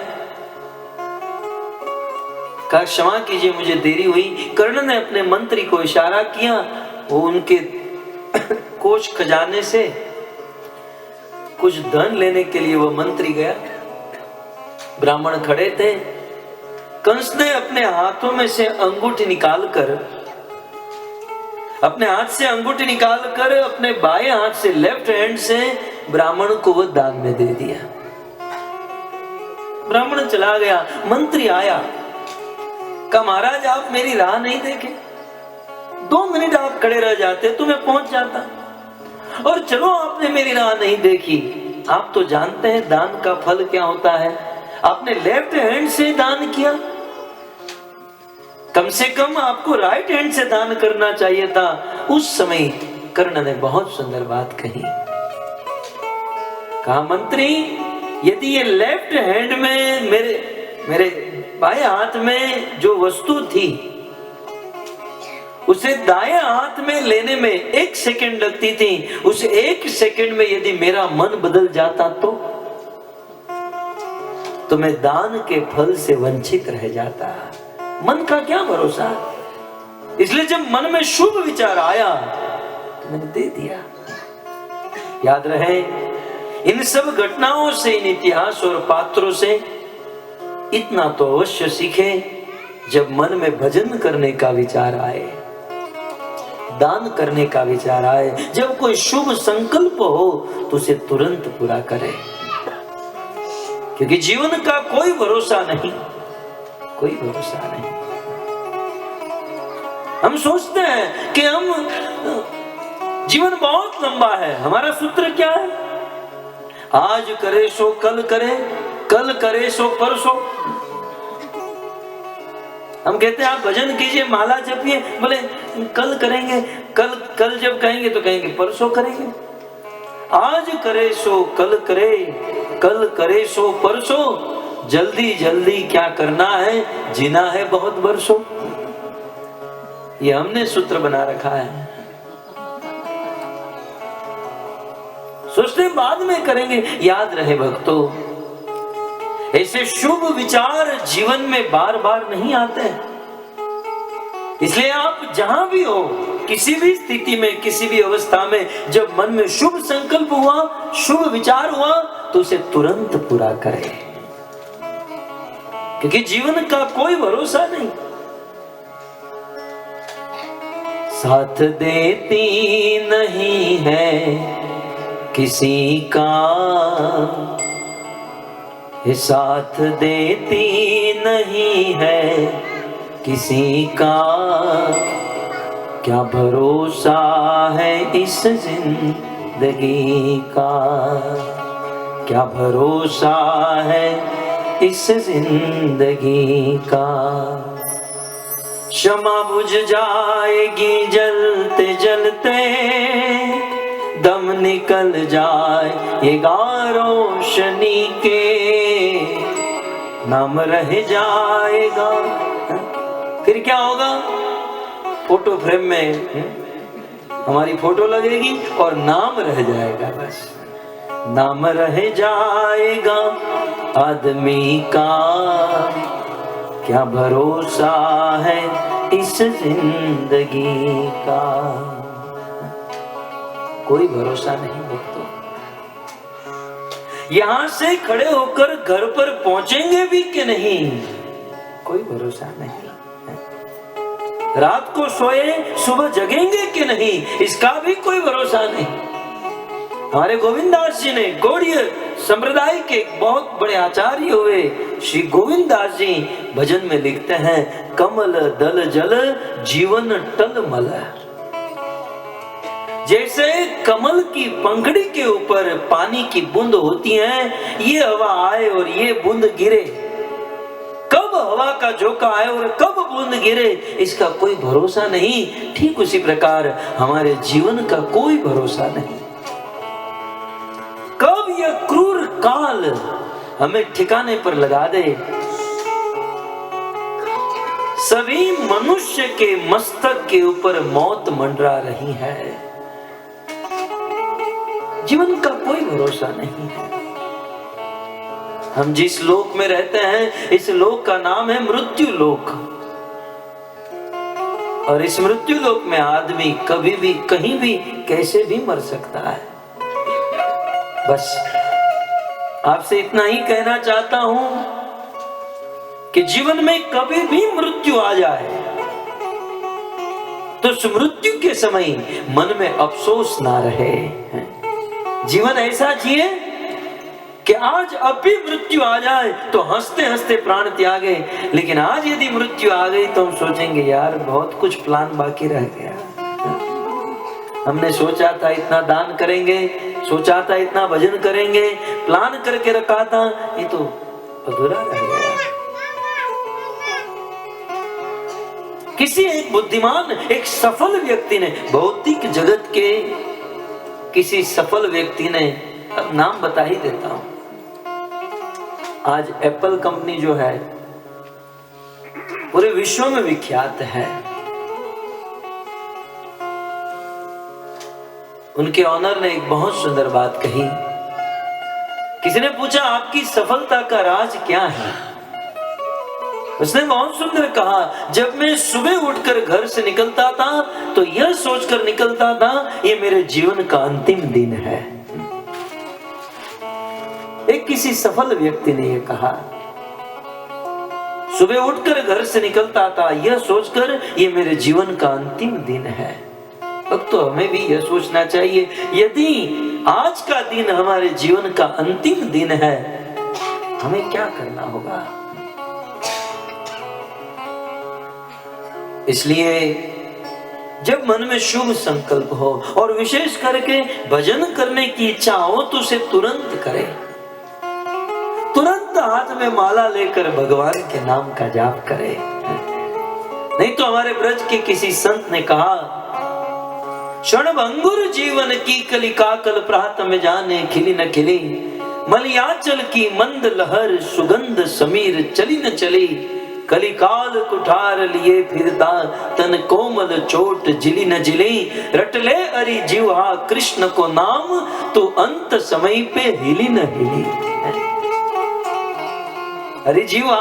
कहा क्षमा कीजिए मुझे देरी हुई। कर्ण ने अपने मंत्री को इशारा किया, वो उनके कोष खजाने से कुछ धन लेने के लिए वो मंत्री गया। ब्राह्मण खड़े थे। कंस ने अपने हाथों में से अंगूठी निकालकर, अपने हाथ से अंगूठी निकालकर अपने बाएं हाथ से, लेफ्ट हैंड से ब्राह्मण को वो दान में दे दिया। ब्राह्मण चला गया। मंत्री आया, कहा महाराज आप मेरी राह नहीं देखे, 2 मिनट आप खड़े रह जाते तो मैं पहुंच जाता, और चलो आपने मेरी राह नहीं देखी। आप तो जानते हैं दान का फल क्या होता है। आपने लेफ्ट हैंड से दान किया, कम से कम आपको राइट हैंड से दान करना चाहिए था। उस समय कर्ण ने बहुत सुंदर बात कही। कहा मंत्री यदि ये लेफ्ट हैंड में मेरे बाएं हाथ में जो वस्तु थी उसे दाएं हाथ में लेने में 1 सेकंड लगती थी, उस 1 सेकंड में यदि मेरा मन बदल जाता तो मैं दान के फल से वंचित रह जाता। मन का क्या भरोसा। इसलिए जब मन में शुभ विचार आया तो मैंने दे दिया। याद रहे, इन सब घटनाओं से, इन इतिहास और पात्रों से इतना तो अवश्य सीखे, जब मन में भजन करने का विचार आए, दान करने का विचार आए, जब कोई शुभ संकल्प हो तो उसे तुरंत पूरा करे। क्योंकि जीवन का कोई भरोसा नहीं, कोई भरोसा नहीं। हम सोचते हैं कि हम जीवन बहुत लंबा है। हमारा सूत्र क्या है? आज करे सो कल करे, कल करे सो परसों। हम कहते हैं आप भजन कीजिए, माला जपिए, बोले कल करेंगे, कल जब कहेंगे तो कहेंगे परसों करेंगे। आज करे सो कल करे, कल करे सो परसों। जल्दी जल्दी क्या करना है, जीना है बहुत बरसों। ये हमने सूत्र बना रखा है। सोचते बाद में करेंगे। याद रहे भक्तों, ऐसे शुभ विचार जीवन में बार बार नहीं आते। इसलिए आप जहां भी हो, किसी भी स्थिति में, किसी भी अवस्था में, जब मन में शुभ संकल्प हुआ, शुभ विचार हुआ, तो उसे तुरंत पूरा करें। क्योंकि जीवन का कोई भरोसा नहीं। साथ देती नहीं है किसी का, ये साथ देती नहीं है किसी का। क्या भरोसा है इस जिंदगी का, क्या भरोसा है इस जिंदगी का। क्षमा बुझ जाएगी जलते जलते, दम निकल जाएगा रोशनी के, नाम रह जाएगा। फिर क्या होगा? फोटो फ्रेम में हमारी फोटो लगेगी और नाम रह जाएगा। बस नाम रह जाएगा आदमी का। क्या भरोसा है इस जिंदगी का। कोई भरोसा नहीं भक्तों। यहां से खड़े होकर घर पर पहुंचेंगे भी कि नहीं, कोई भरोसा नहीं। रात को सोए, सुबह जगेंगे कि नहीं, इसका भी कोई भरोसा नहीं। हमारे गोविंददास जी ने, गौड़ीय संप्रदाय के बहुत बड़े आचार्य हुए श्री गोविंददास जी भजन में लिखते हैं, कमल दल जल जीवन टलमल। जैसे कमल की पंखड़ी के ऊपर पानी की बूंद होती है, ये हवा आए और ये बूंद गिरे, कब हवा का झोंका आए और कब बूंद गिरे, इसका कोई भरोसा नहीं। ठीक उसी प्रकार हमारे जीवन का कोई भरोसा नहीं। कब यह क्रूर काल हमें ठिकाने पर लगा दे। सभी मनुष्य के मस्तक के ऊपर मौत मंडरा रही है। जीवन का कोई भरोसा नहीं है। हम जिस लोक में रहते हैं, इस लोक का नाम है मृत्यु लोक। और इस मृत्यु लोक में आदमी कभी भी, कहीं भी, कैसे भी मर सकता है। बस आपसे इतना ही कहना चाहता हूं कि जीवन में कभी भी मृत्यु आ जाए तो उस मृत्यु के समय मन में अफसोस ना रहे। जीवन ऐसा जिए कि आज अब भी मृत्यु आ जाए तो हंसते हंसते प्राण त्यागे, लेकिन आज यदि मृत्यु आ गई तो हम सोचेंगे यार बहुत कुछ प्लान बाकी रह गया। हमने सोचा था इतना दान करेंगे, सोचा था इतना भजन करेंगे, प्लान करके रखा था, ये तो अधूरा रह गया। किसी एक बुद्धिमान, एक सफल व्यक्ति ने, भौतिक जगत के किसी सफल व्यक्ति ने, अब नाम बता ही देता हूं, आज एप्पल कंपनी जो है पूरे विश्व में विख्यात है। उनके ऑनर ने एक बहुत सुंदर बात कही। किसी ने पूछा आपकी सफलता का राज क्या है? उसने बहुत सुंदर कहा, जब मैं सुबह उठकर घर से निकलता था तो यह सोचकर निकलता था ये मेरे जीवन का अंतिम दिन है। एक किसी सफल व्यक्ति ने यह कहा, सुबह उठकर घर से निकलता था यह सोचकर ये मेरे जीवन का अंतिम दिन है। अब तो हमें भी यह सोचना चाहिए, यदि आज का दिन हमारे जीवन का अंतिम दिन है, हमें क्या करना होगा। इसलिए जब मन में शुभ संकल्प हो और विशेष करके भजन करने की इच्छा हो तो उसे तुरंत करें। तुरंत हाथ में माला लेकर भगवान के नाम का जाप करें। नहीं तो हमारे ब्रज के किसी संत ने कहा, क्षणभंगुर जीवन की कलिका कल प्रात में जाने खिली न खिली, मलयाचल की मंद लहर सुगंध समीर चली न चली, कलिकाल कुठार लिए फिरता तन कोमल चोट जिली न जिली, रटले अरि जीवा कृष्ण को नाम तो अंत समय पे हिली न हिली। अरे जीवा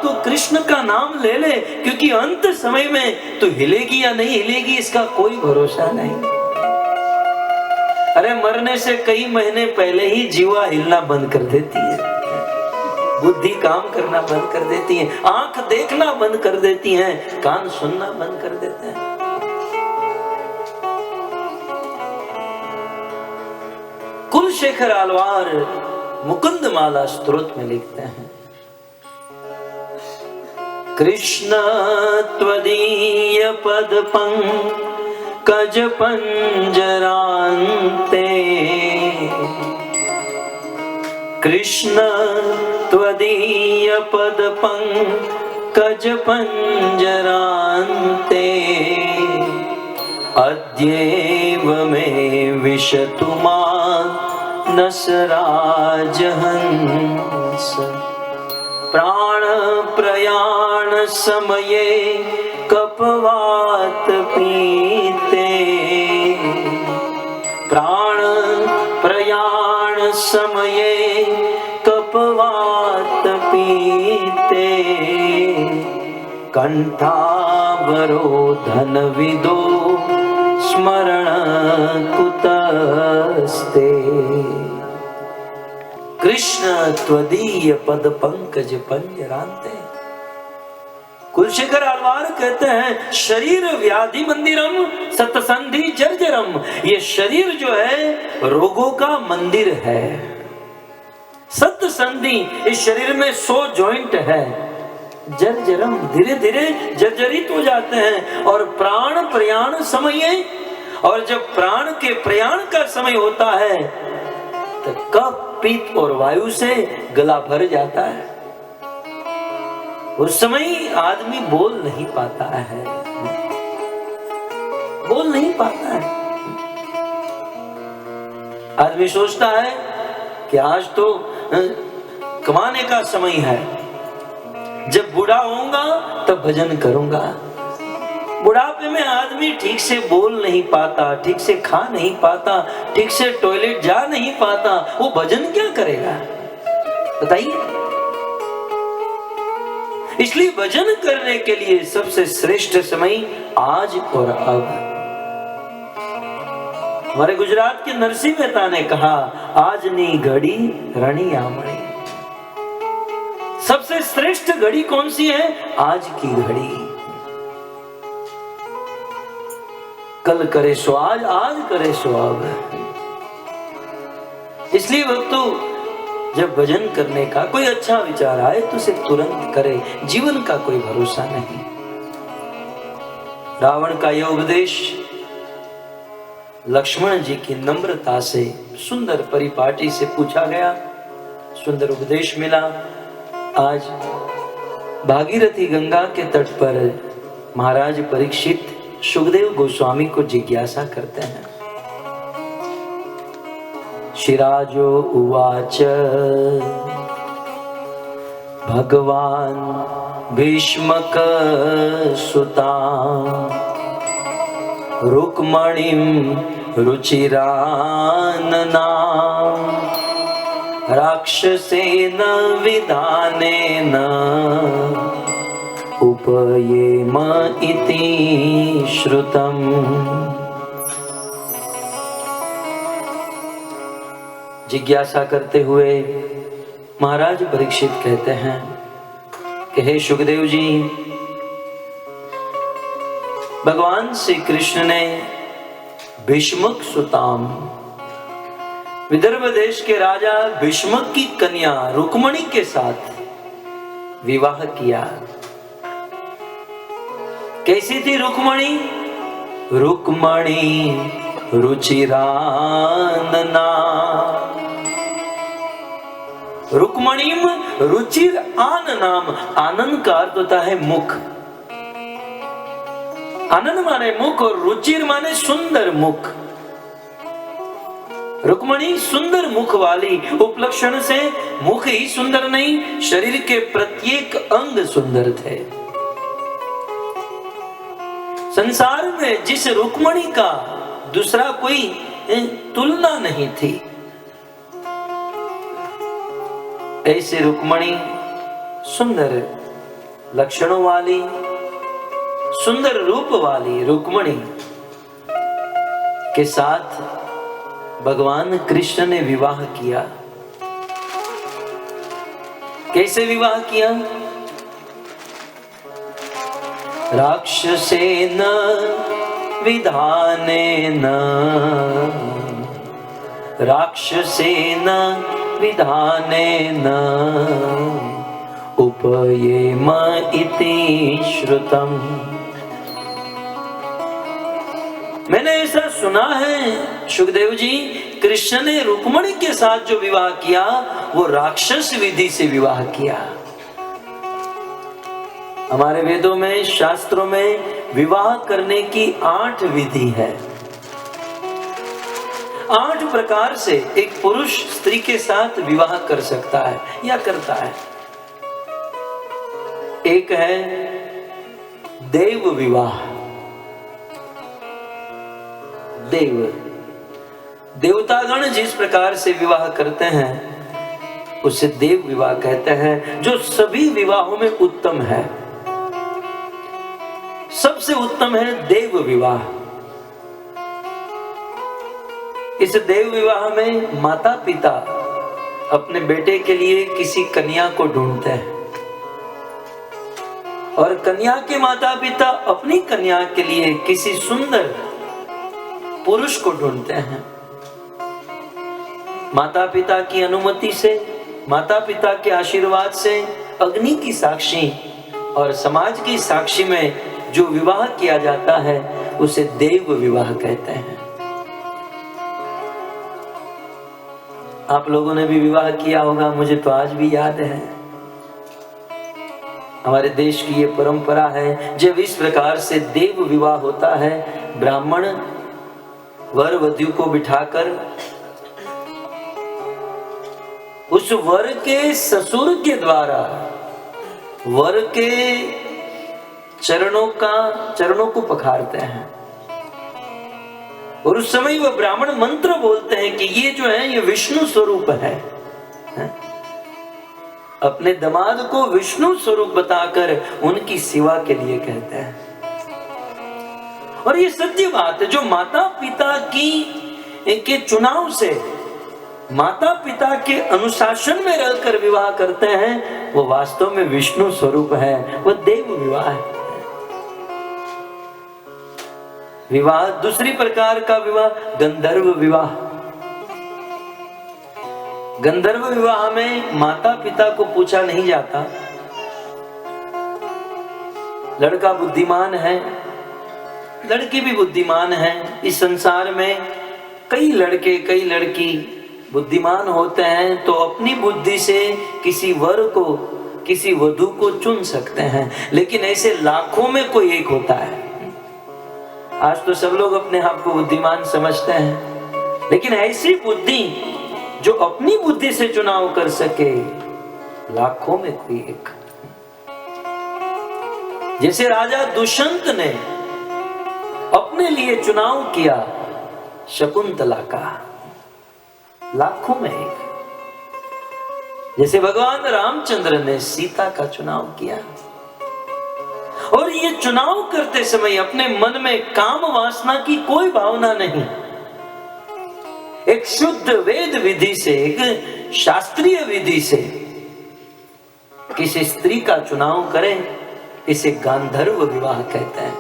तू कृष्ण का नाम ले ले, क्योंकि अंत समय में तू हिलेगी या नहीं हिलेगी इसका कोई भरोसा नहीं। अरे मरने से कई महीने पहले ही जीवा हिलना बंद कर देती है, बुद्धि काम करना बंद कर देती है, आंख देखना बंद कर देती है, कान सुनना बंद कर देते हैं। कुलशेखर आलवार मुकुंद माला स्तोत्र में लिखते हैं, कृष्ण त्वदीय पद पंकज पंजरान्ते, कृष्ण त्वदीय पद पंकज पंजरान्ते, अद्यैव मे विशतु मानस राजहंस, प्राण प्रयाण समये कपवात पीते, प्राण प्रयाण समये कपवात पीते, कंठावरोधन विदो स्मरण कुतस्ते, कृष्ण त्वदीय पद पंकज पंजरान्ते। कुलशेखर आलवार कहते हैं, शरीर व्याधि मंदिरम सतसंधि जर्जरम, ये शरीर जो है रोगों का मंदिर है। सतसंधि, इस शरीर में 100 जॉइंट है, जर्जरम धीरे धीरे जर्जरित हो जाते हैं। और प्राण प्रयाण समय, और जब प्राण के प्रयाण का समय होता है तो कफ पित्त और वायु से गला भर जाता है, उस समय आदमी बोल नहीं पाता है, बोल नहीं पाता है। आदमी सोचता है कि आज तो कमाने का समय है, जब बूढ़ा होऊंगा तब भजन करूंगा। बुढ़ापे में आदमी ठीक से बोल नहीं पाता, ठीक से खा नहीं पाता, ठीक से टॉयलेट जा नहीं पाता, वो भजन क्या करेगा बताइए। इसलिए भजन करने के लिए सबसे श्रेष्ठ समय आज और अब। हमारे गुजरात के नरसिंह मेहता ने कहा, आज नी घड़ी रणी आमणी। सबसे श्रेष्ठ घड़ी कौन सी है? आज की घड़ी। कल करे सो आज, आज करे सो अब। इसलिए भक्तों, जब भजन करने का कोई अच्छा विचार आए तो उसे तुरंत करे, जीवन का कोई भरोसा नहीं। रावण का यह उपदेश लक्ष्मण जी की नम्रता से, सुंदर परिपाटी से पूछा गया, सुंदर उपदेश मिला। आज भागीरथी गंगा के तट पर महाराज परीक्षित सुखदेव गोस्वामी को जिज्ञासा करते हैं। शिराजो उवाच भगवान भीष्मक सुता रुक्मणिं रुचिरानना राक्षसेन विधानेन उपयेम इति श्रुतम्। जिज्ञासा करते हुए महाराज परीक्षित कहते हैं कि हे सुखदेव जी, भगवान श्री कृष्ण ने भीष्मक सुताम, विदर्भ देश के राजा भीष्मक की कन्या रुक्मणी के साथ विवाह किया। कैसी थी रुक्मणी? रुक्मणी रुचिरानना, रुक्मणीम रुचिर आननाम। आनंद का अर्थ होता है मुख। आनंद माने मुख और रुचिर माने सुंदर मुख। रुक्मणी सुंदर मुख वाली, उपलक्षण से मुख ही सुंदर नहीं, शरीर के प्रत्येक अंग सुंदर थे। संसार में जिस रुक्मणी का दूसरा कोई तुलना नहीं थी, ऐसे रुक्मणी सुंदर लक्षणों वाली, सुंदर रूप वाली रुक्मणी के साथ भगवान कृष्ण ने विवाह किया। कैसे विवाह किया? राक्षसेन विधानेन, राक्षसेन विधानेन उपयेम इति श्रुतम्। मैंने ऐसा सुना है सुखदेव जी, कृष्ण ने रुक्मणी के साथ जो विवाह किया वो राक्षस विधि से विवाह किया। हमारे वेदों में, शास्त्रों में विवाह करने की 8 विधि है। 8 प्रकार से एक पुरुष स्त्री के साथ विवाह कर सकता है या करता है। एक है देव विवाह। देव, देवतागण जिस प्रकार से विवाह करते हैं उसे देव विवाह कहते हैं, जो सभी विवाहों में उत्तम है। सबसे उत्तम है देव विवाह। इस देव विवाह में माता पिता अपने बेटे के लिए किसी कन्या को ढूंढते हैं और कन्या के माता पिता अपनी कन्या के लिए किसी सुंदर पुरुष को ढूंढते हैं। माता पिता की अनुमति से, माता पिता के आशीर्वाद से, अग्नि की साक्षी और समाज की साक्षी में जो विवाह किया जाता है उसे देव विवाह कहते हैं। आप लोगों ने भी विवाह किया होगा, मुझे तो आज भी याद है। हमारे देश की ये परंपरा है। जब इस प्रकार से देव विवाह होता है, ब्राह्मण वर वधू को बिठाकर उस वर के ससुर के द्वारा वर के चरणों को पखारते हैं और उस समय वह ब्राह्मण मंत्र बोलते हैं कि ये जो है ये विष्णु स्वरूप है। अपने दामाद को विष्णु स्वरूप बताकर उनकी सेवा के लिए कहते हैं। और ये सत्य बात है, जो माता पिता के चुनाव से, माता पिता के अनुशासन में रहकर विवाह करते हैं वो वास्तव में विष्णु स्वरूप है, वो देव विवाह है। विवाह, दूसरी प्रकार का विवाह गंधर्व विवाह। गंधर्व विवाह में माता पिता को पूछा नहीं जाता। लड़का बुद्धिमान है, लड़की भी बुद्धिमान है। इस संसार में कई लड़के कई लड़की बुद्धिमान होते हैं तो अपनी बुद्धि से किसी वर को, किसी वधू को चुन सकते हैं, लेकिन ऐसे लाखों में कोई एक होता है। आज तो सब लोग अपने आप को बुद्धिमान समझते हैं, लेकिन ऐसी बुद्धि जो अपनी बुद्धि से चुनाव कर सके, लाखों में कोई एक। जैसे राजा दुष्यंत ने अपने लिए चुनाव किया शकुंतला का, लाखों में एक। जैसे भगवान रामचंद्र ने सीता का चुनाव किया। और ये चुनाव करते समय अपने मन में काम वासना की कोई भावना नहीं, एक शुद्ध वेद विधि से, एक शास्त्रीय विधि से किसी स्त्री का चुनाव करें, इसे गांधर्व विवाह कहते हैं।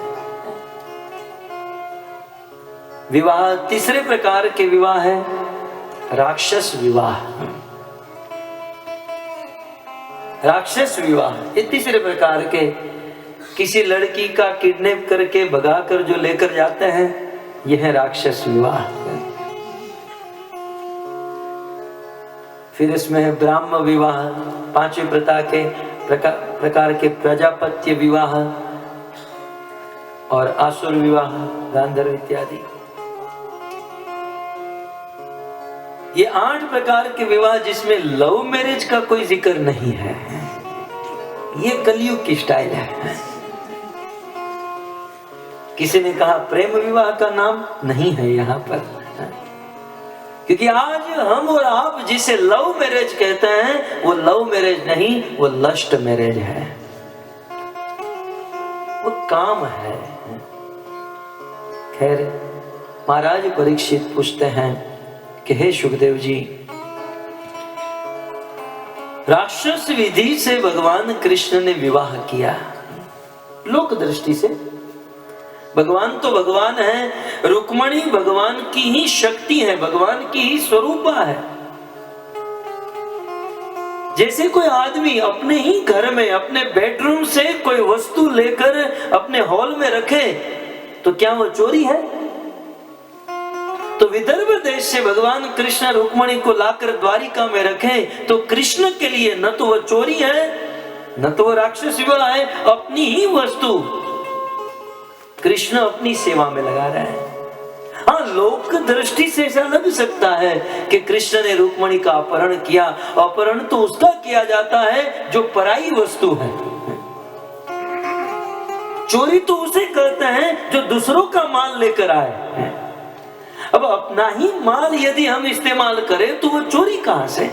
विवाह तीसरे प्रकार के विवाह है राक्षस विवाह। राक्षस विवाह ये तीसरे प्रकार के, किसी लड़की का किडनैप करके भगाकर जो लेकर जाते हैं, यह है राक्षस विवाह। फिर इसमें है ब्राह्म विवाह, पांचवें प्रकार के प्रजापत्य विवाह और आसुर विवाह, गांधर्व इत्यादि। ये 8 प्रकार के विवाह जिसमें लव मैरिज का कोई जिक्र नहीं है। ये कलयुग की स्टाइल है। किसी ने कहा प्रेम विवाह का नाम नहीं है यहाँ पर, क्योंकि आज हम और आप जिसे लव मैरिज कहते हैं वो लव मैरिज नहीं, वो लस्ट मैरिज है, वो काम है। खैर महाराज परीक्षित पूछते हैं कि हे सुखदेव जी, राक्षस विधि से भगवान कृष्ण ने विवाह किया, लोक दृष्टि से भगवान तो भगवान है, रुक्मणी भगवान की ही शक्ति है, भगवान की ही स्वरूपा है। जैसे कोई आदमी अपने ही घर में अपने बेडरूम से कोई वस्तु लेकर अपने हॉल में रखे तो क्या वो चोरी है? तो विदर्भ देश से भगवान कृष्ण रुक्मणी को लाकर द्वारिका में रखे तो कृष्ण के लिए न तो वो चोरी है न तो वो राक्षस विवाह है, अपनी ही वस्तु कृष्ण अपनी सेवा में लगा रहे हैं। हाँ, लोक दृष्टि से ऐसा लग सकता है कि कृष्ण ने रुक्मणी का अपहरण किया। अपहरण तो उसका किया जाता है जो पराई वस्तु है, चोरी तो उसे कहते हैं जो दूसरों का माल लेकर आए। अब अपना ही माल यदि हम इस्तेमाल करें तो वो चोरी कहां से?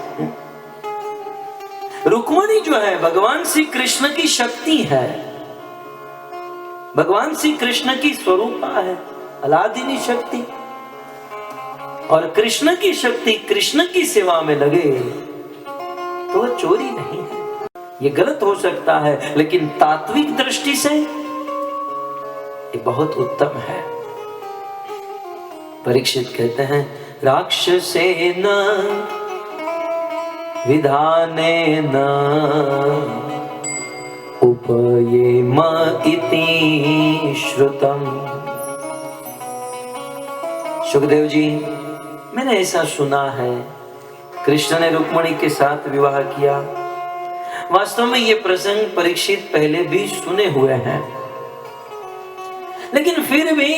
रुक्मणी जो है भगवान श्री कृष्ण की शक्ति है, भगवान श्री कृष्ण की स्वरूपा है, अलादीनी शक्ति। और कृष्ण की शक्ति कृष्ण की सेवा में लगे तो वह चोरी नहीं है। ये गलत हो सकता है लेकिन तात्विक दृष्टि से ये बहुत उत्तम है। परीक्षित कहते हैं राक्षसेन विधानेन उपयेम इति श्रुतम। सुखदेव जी, मैंने ऐसा सुना है कृष्ण ने रुक्मणी के साथ विवाह किया। वास्तव में ये प्रसंग परीक्षित पहले भी सुने हुए हैं, लेकिन फिर भी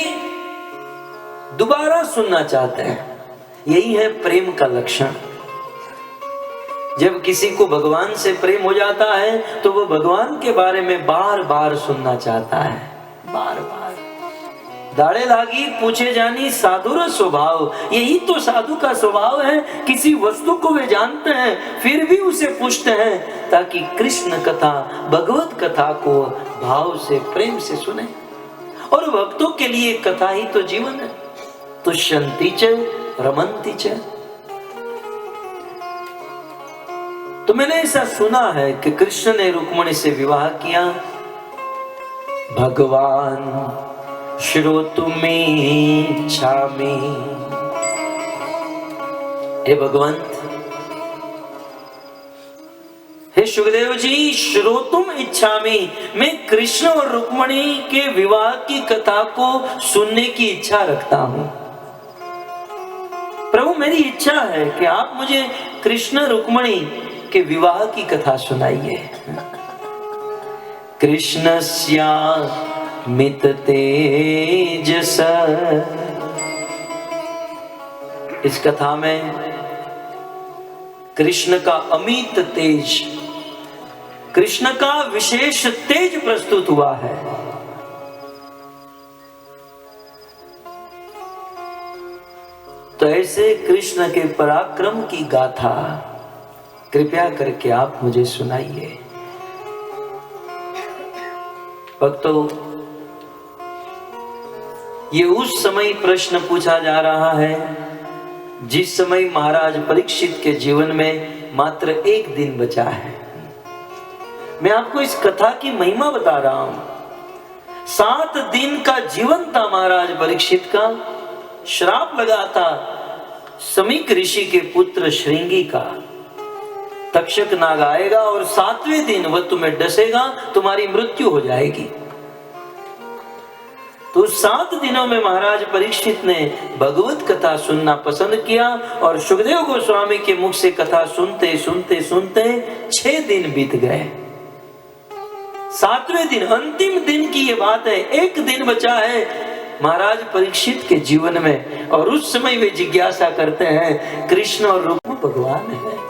दोबारा सुनना चाहते हैं। यही है प्रेम का लक्षण। जब किसी को भगवान से प्रेम हो जाता है तो वो भगवान के बारे में बार बार सुनना चाहता है, बार बार। दाढ़े लागी पूछे जानी साधुर स्वभाव, यही तो साधु का स्वभाव है। किसी वस्तु को वे जानते हैं फिर भी उसे पूछते हैं ताकि कृष्ण कथा भगवत कथा को भाव से प्रेम से सुने। और भक्तों के लिए कथा ही तो जीवन है। तुष्यन्ति च रमन्ति च। तो मैंने ऐसा सुना है कि कृष्ण ने रुक्मणी से विवाह किया। भगवान श्रोतुमिच्छामि। हे भगवंत, हे सुखदेव जी, श्रोतुम इच्छामि, मैं कृष्ण और रुक्मणी के विवाह की कथा को सुनने की इच्छा रखता हूं। प्रभु, मेरी इच्छा है कि आप मुझे कृष्ण रुक्मणी के विवाह की कथा सुनाइए। कृष्णस्या मित तेजस। इस कथा में कृष्ण का अमित तेज, कृष्ण का विशेष तेज प्रस्तुत हुआ है। तो ऐसे कृष्ण के पराक्रम की गाथा कृपया करके आप मुझे सुनाइए। भक्तों, ये उस समय प्रश्न पूछा जा रहा है जिस समय महाराज परीक्षित के जीवन में मात्र एक दिन बचा है। मैं आपको इस कथा की महिमा बता रहा हूं। 7 दिन का जीवन था महाराज परीक्षित का। श्राप लगा था समीक ऋषि के पुत्र श्रृंगी का। तक्षक नाग आएगा और 7वें दिन वह तुम्हें डसेगा, तुम्हारी मृत्यु हो जाएगी। तो 7 दिनों में महाराज परीक्षित ने भगवत कथा सुनना पसंद किया और सुखदेव गोस्वामी के मुख से कथा सुनते सुनते सुनते 6 दिन बीत गए। 7वें दिन, अंतिम दिन की ये बात है, एक दिन बचा है महाराज परीक्षित के जीवन में। और उस समय वे जिज्ञासा करते हैं, कृष्ण और रुक्म भगवान है।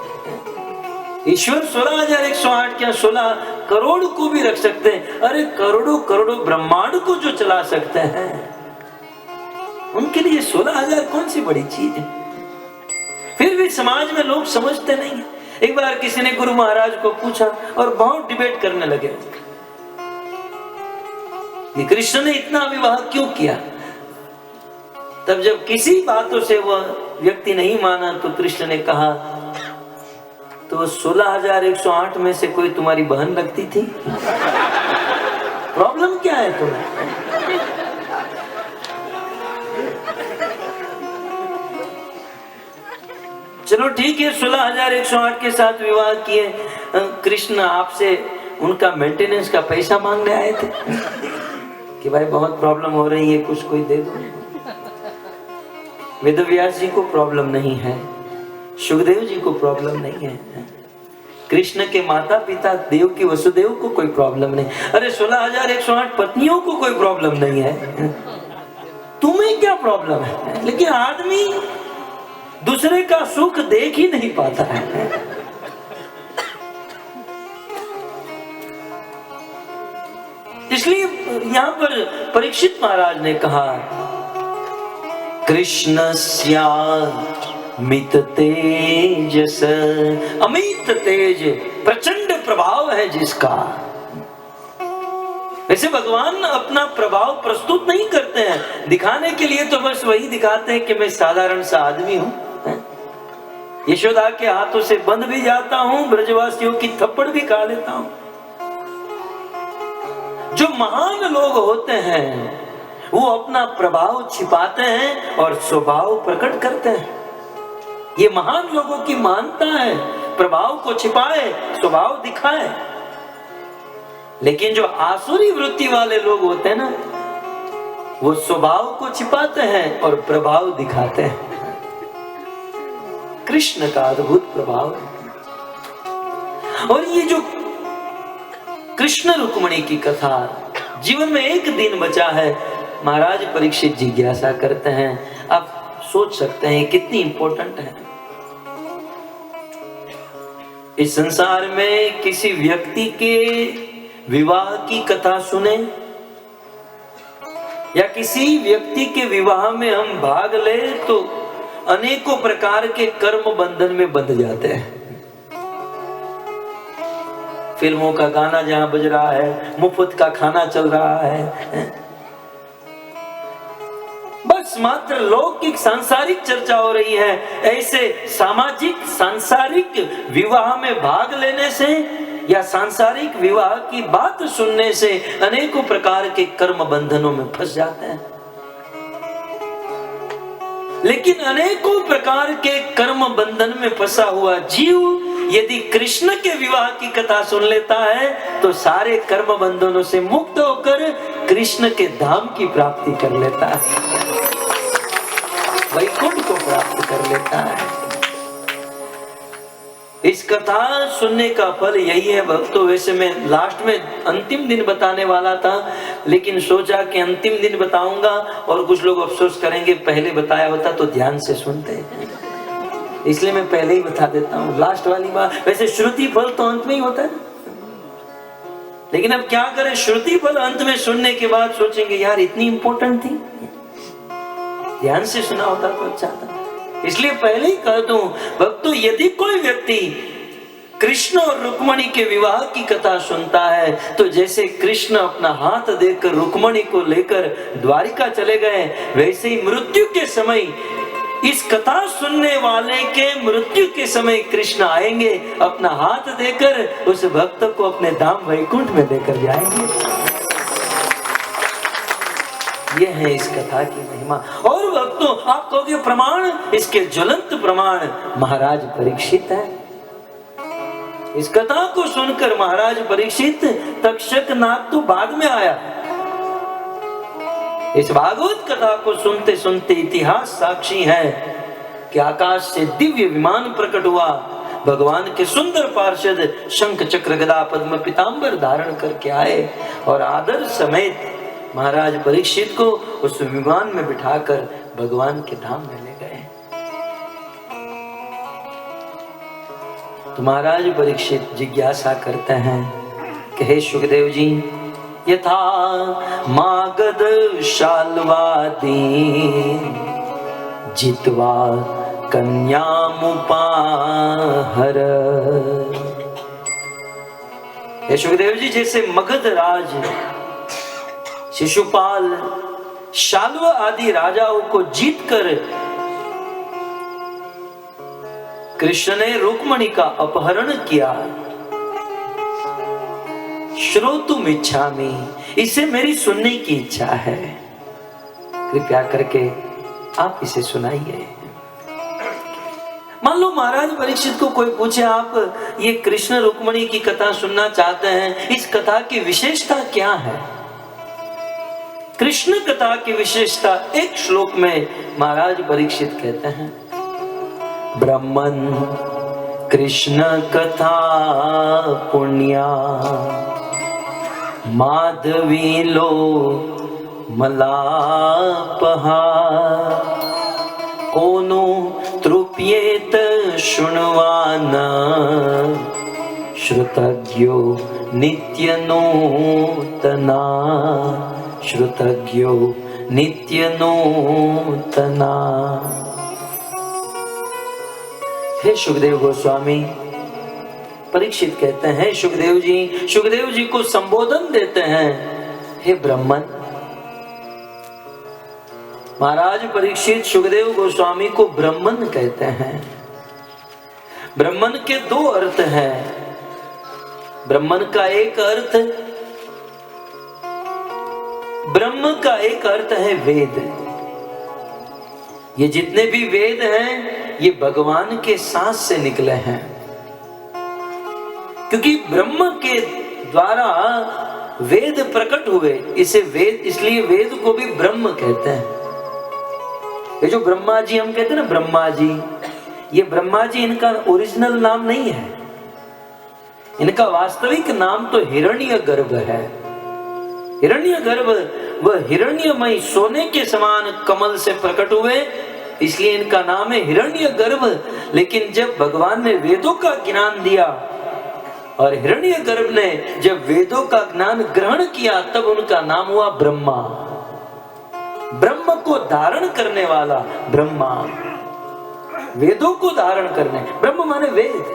ईश्वर 16,108 क्या 16 करोड़ को भी रख सकते हैं। अरे करोड़ों करोड़ों ब्रह्मांड को जो चला सकते हैं, उनके लिए 16,000 कौन सी बड़ी चीज है। फिर भी समाज में लोग समझते नहीं है। एक बार किसी ने गुरु महाराज को पूछा और बहुत डिबेट करने लगे कि कृष्ण ने इतना विवाह क्यों किया। तब जब किसी बातों से वह व्यक्ति नहीं माना तो कृष्ण ने कहा, तो 16,108 में से कोई तुम्हारी बहन लगती थी? प्रॉब्लम क्या है तुम्हें? चलो ठीक है, 16,108 के साथ विवाह किए। कृष्ण आपसे उनका मेंटेनेंस का पैसा मांगने आए थे कि भाई बहुत प्रॉब्लम हो रही है, कुछ कोई दे दो। वेदव्यास जी को प्रॉब्लम नहीं है, सुखदेव जी को प्रॉब्लम नहीं है, कृष्ण के माता पिता देव की वसुदेव को कोई प्रॉब्लम नहीं। अरे 16,108 पत्नियों को कोई प्रॉब्लम नहीं है, तुम्हें क्या प्रॉब्लम है? लेकिन आदमी दूसरे का सुख देख ही नहीं पाता है। इसलिए यहां पर परीक्षित महाराज ने कहा, कृष्ण मित तेजस, अमित तेज, प्रचंड प्रभाव है जिसका। वैसे भगवान अपना प्रभाव प्रस्तुत नहीं करते हैं, दिखाने के लिए तो बस वही दिखाते हैं कि मैं साधारण सा आदमी हूं। यशोदा के हाथों से बंध भी जाता हूं, ब्रजवासियों की थप्पड़ भी खा लेता हूं। जो महान लोग होते हैं वो अपना प्रभाव छिपाते हैं और स्वभाव प्रकट करते हैं। ये महान लोगों की मानता है, प्रभाव को छिपाए, स्वभाव दिखाए। लेकिन जो आसुरी वृत्ति वाले लोग होते हैं ना, वो स्वभाव को छिपाते हैं और प्रभाव दिखाते हैं। कृष्ण का अद्भुत प्रभाव है। और ये जो कृष्ण रुक्मिणी की कथा, जीवन में एक दिन बचा है, महाराज परीक्षित जिज्ञासा करते हैं। आप सोच सकते हैं कितनी इंपॉर्टेंट है। इस संसार में किसी व्यक्ति के विवाह की कथा सुने या किसी व्यक्ति के विवाह में हम भाग ले तो अनेकों प्रकार के कर्म बंधन में बंध जाते हैं। फिल्मों का गाना जहां बज रहा है, मुफ्त का खाना चल रहा है, बस मात्र लौकिक सांसारिक चर्चा हो रही है। ऐसे सामाजिक सांसारिक विवाह में भाग लेने से या सांसारिक विवाह की बात सुनने से अनेकों प्रकार के कर्म बंधनों में फंस जाते हैं। लेकिन अनेकों प्रकार के कर्म बंधन में फंसा हुआ जीव यदि कृष्ण के विवाह की कथा सुन लेता है तो सारे कर्म बंधनों से मुक्त होकर कृष्ण के धाम की प्राप्ति कर लेता है, वैकुंठ को प्राप्त कर लेता है। इस कथा सुनने का फल यही है भक्तों। वैसे मैं लास्ट में अंतिम दिन बताने वाला था, लेकिन सोचा कि अंतिम दिन बताऊंगा और कुछ लोग अफसोस करेंगे पहले बताया होता तो ध्यान से सुनते, इसलिए मैं पहले ही बता देता हूँ लास्ट वाली बात। वैसे श्रुति फल तो अंत में ही होता है, लेकिन अब क्या करें, श्रुति फल अंत में सुनने के बाद सोचेंगे यार इतनी इंपॉर्टेंट थी, ध्यान से सुना होता तो अच्छा था। इसलिए पहले ही कह दूं भक्तों, यदि कोई व्यक्ति कृष्ण और रुक्मणी के विवाह की कथा सुनता है तो जैसे कृष्ण अपना हाथ देकर रुक्मणी को लेकर द्वारिका चले गए, वैसे ही मृत्यु के समय, इस कथा सुनने वाले के मृत्यु के समय कृष्ण आएंगे, अपना हाथ देकर उस भक्त को अपने धाम वैकुंठ में लेकर जाएंगे। यह है इस कथा की महिमा। और भक्तों, आप कहोगे प्रमाण, इसके ज्वलंत प्रमाण महाराज परीक्षित है। इस कथा को सुनकर महाराज परीक्षित, तक्षक नाग तो बाद में आया। इस भागवत कथा को सुनते सुनते इतिहास साक्षी है कि आकाश से दिव्य विमान प्रकट हुआ, भगवान के सुंदर पार्षद शंख चक्र गदा पद्म पीतांबर धारण करके आए और आदर समेत महाराज परीक्षित को उस विमान में बिठाकर भगवान के धाम में ले गए। तो महाराज परीक्षित जिज्ञासा करते हैं कि हे सुखदेव जी, यथा मागध शाल्वादी जित्वा कन्यामुपाहर। हे सुखदेव जी, जैसे मगध राज शिशुपाल शाल्व आदि राजाओं को जीतकर कृष्ण ने रुक्मणी का अपहरण किया, श्रोतुम इच्छामि, इसे मेरी सुनने की इच्छा है, कृपया करके आप इसे सुनाइए। मान लो महाराज परीक्षित को कोई पूछे, आप ये कृष्ण रुक्मणी की कथा सुनना चाहते हैं, इस कथा की विशेषता क्या है? कृष्ण कथा की विशेषता एक श्लोक में महाराज परीक्षित कहते हैं, ब्रह्मन कृष्ण कथा पुण्या माधवी लो मलापहा कोनो तृप्येत शृण्वान श्रुतज्ञो नित्य नूतना, श्रुतज्ञो नित्य नूतना। हे सुखदेव गोस्वामी, परीक्षित कहते हैं सुखदेव जी को संबोधन देते हैं, हे ब्रह्मन। महाराज परीक्षित सुखदेव गोस्वामी को ब्रह्मन कहते हैं। ब्रह्मन के दो अर्थ हैं। ब्रह्मन का एक अर्थ, ब्रह्म का एक अर्थ है वेद। ये जितने भी वेद हैं ये भगवान के सांस से निकले हैं, क्योंकि ब्रह्म के द्वारा वेद प्रकट हुए, इसे वेद, इसलिए वेद को भी ब्रह्म कहते हैं। ये जो ब्रह्मा जी हम कहते हैं ना, ब्रह्मा जी, ये ब्रह्मा जी इनका ओरिजिनल नाम नहीं है। इनका वास्तविक नाम तो हिरण्यगर्भ है। हिरण्यगर्भ वह हिरण्यमय सोने के समान कमल से प्रकट हुए, इसलिए इनका नाम है हिरण्यगर्भ। लेकिन जब भगवान ने वेदों का ज्ञान दिया और हिरण्यगर्भ ने जब वेदों का ज्ञान ग्रहण किया, तब उनका नाम हुआ ब्रह्मा। ब्रह्म को धारण करने वाला ब्रह्मा, वेदों को धारण करने, ब्रह्म माने वेद।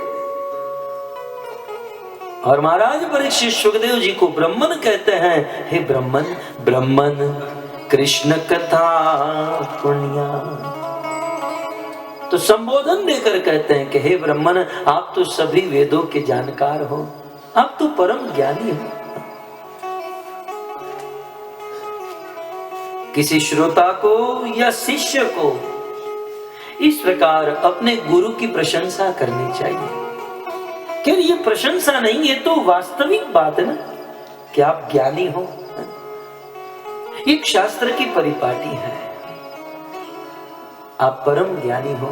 और महाराज परीक्षित सुखदेव जी को ब्रह्मन कहते हैं। हे ब्रह्मन, ब्रह्मन कृष्ण कथा पुण्या। तो संबोधन देकर कहते हैं कि हे ब्रह्मन, आप तो सभी वेदों के जानकार हो, आप तो परम ज्ञानी हो। किसी श्रोता को या शिष्य को इस प्रकार अपने गुरु की प्रशंसा करनी चाहिए। क्या ये प्रशंसा नहीं, ये तो वास्तविक बात है ना कि आप ज्ञानी हो। एक शास्त्र की परिपाटी है, आप परम ज्ञानी हो।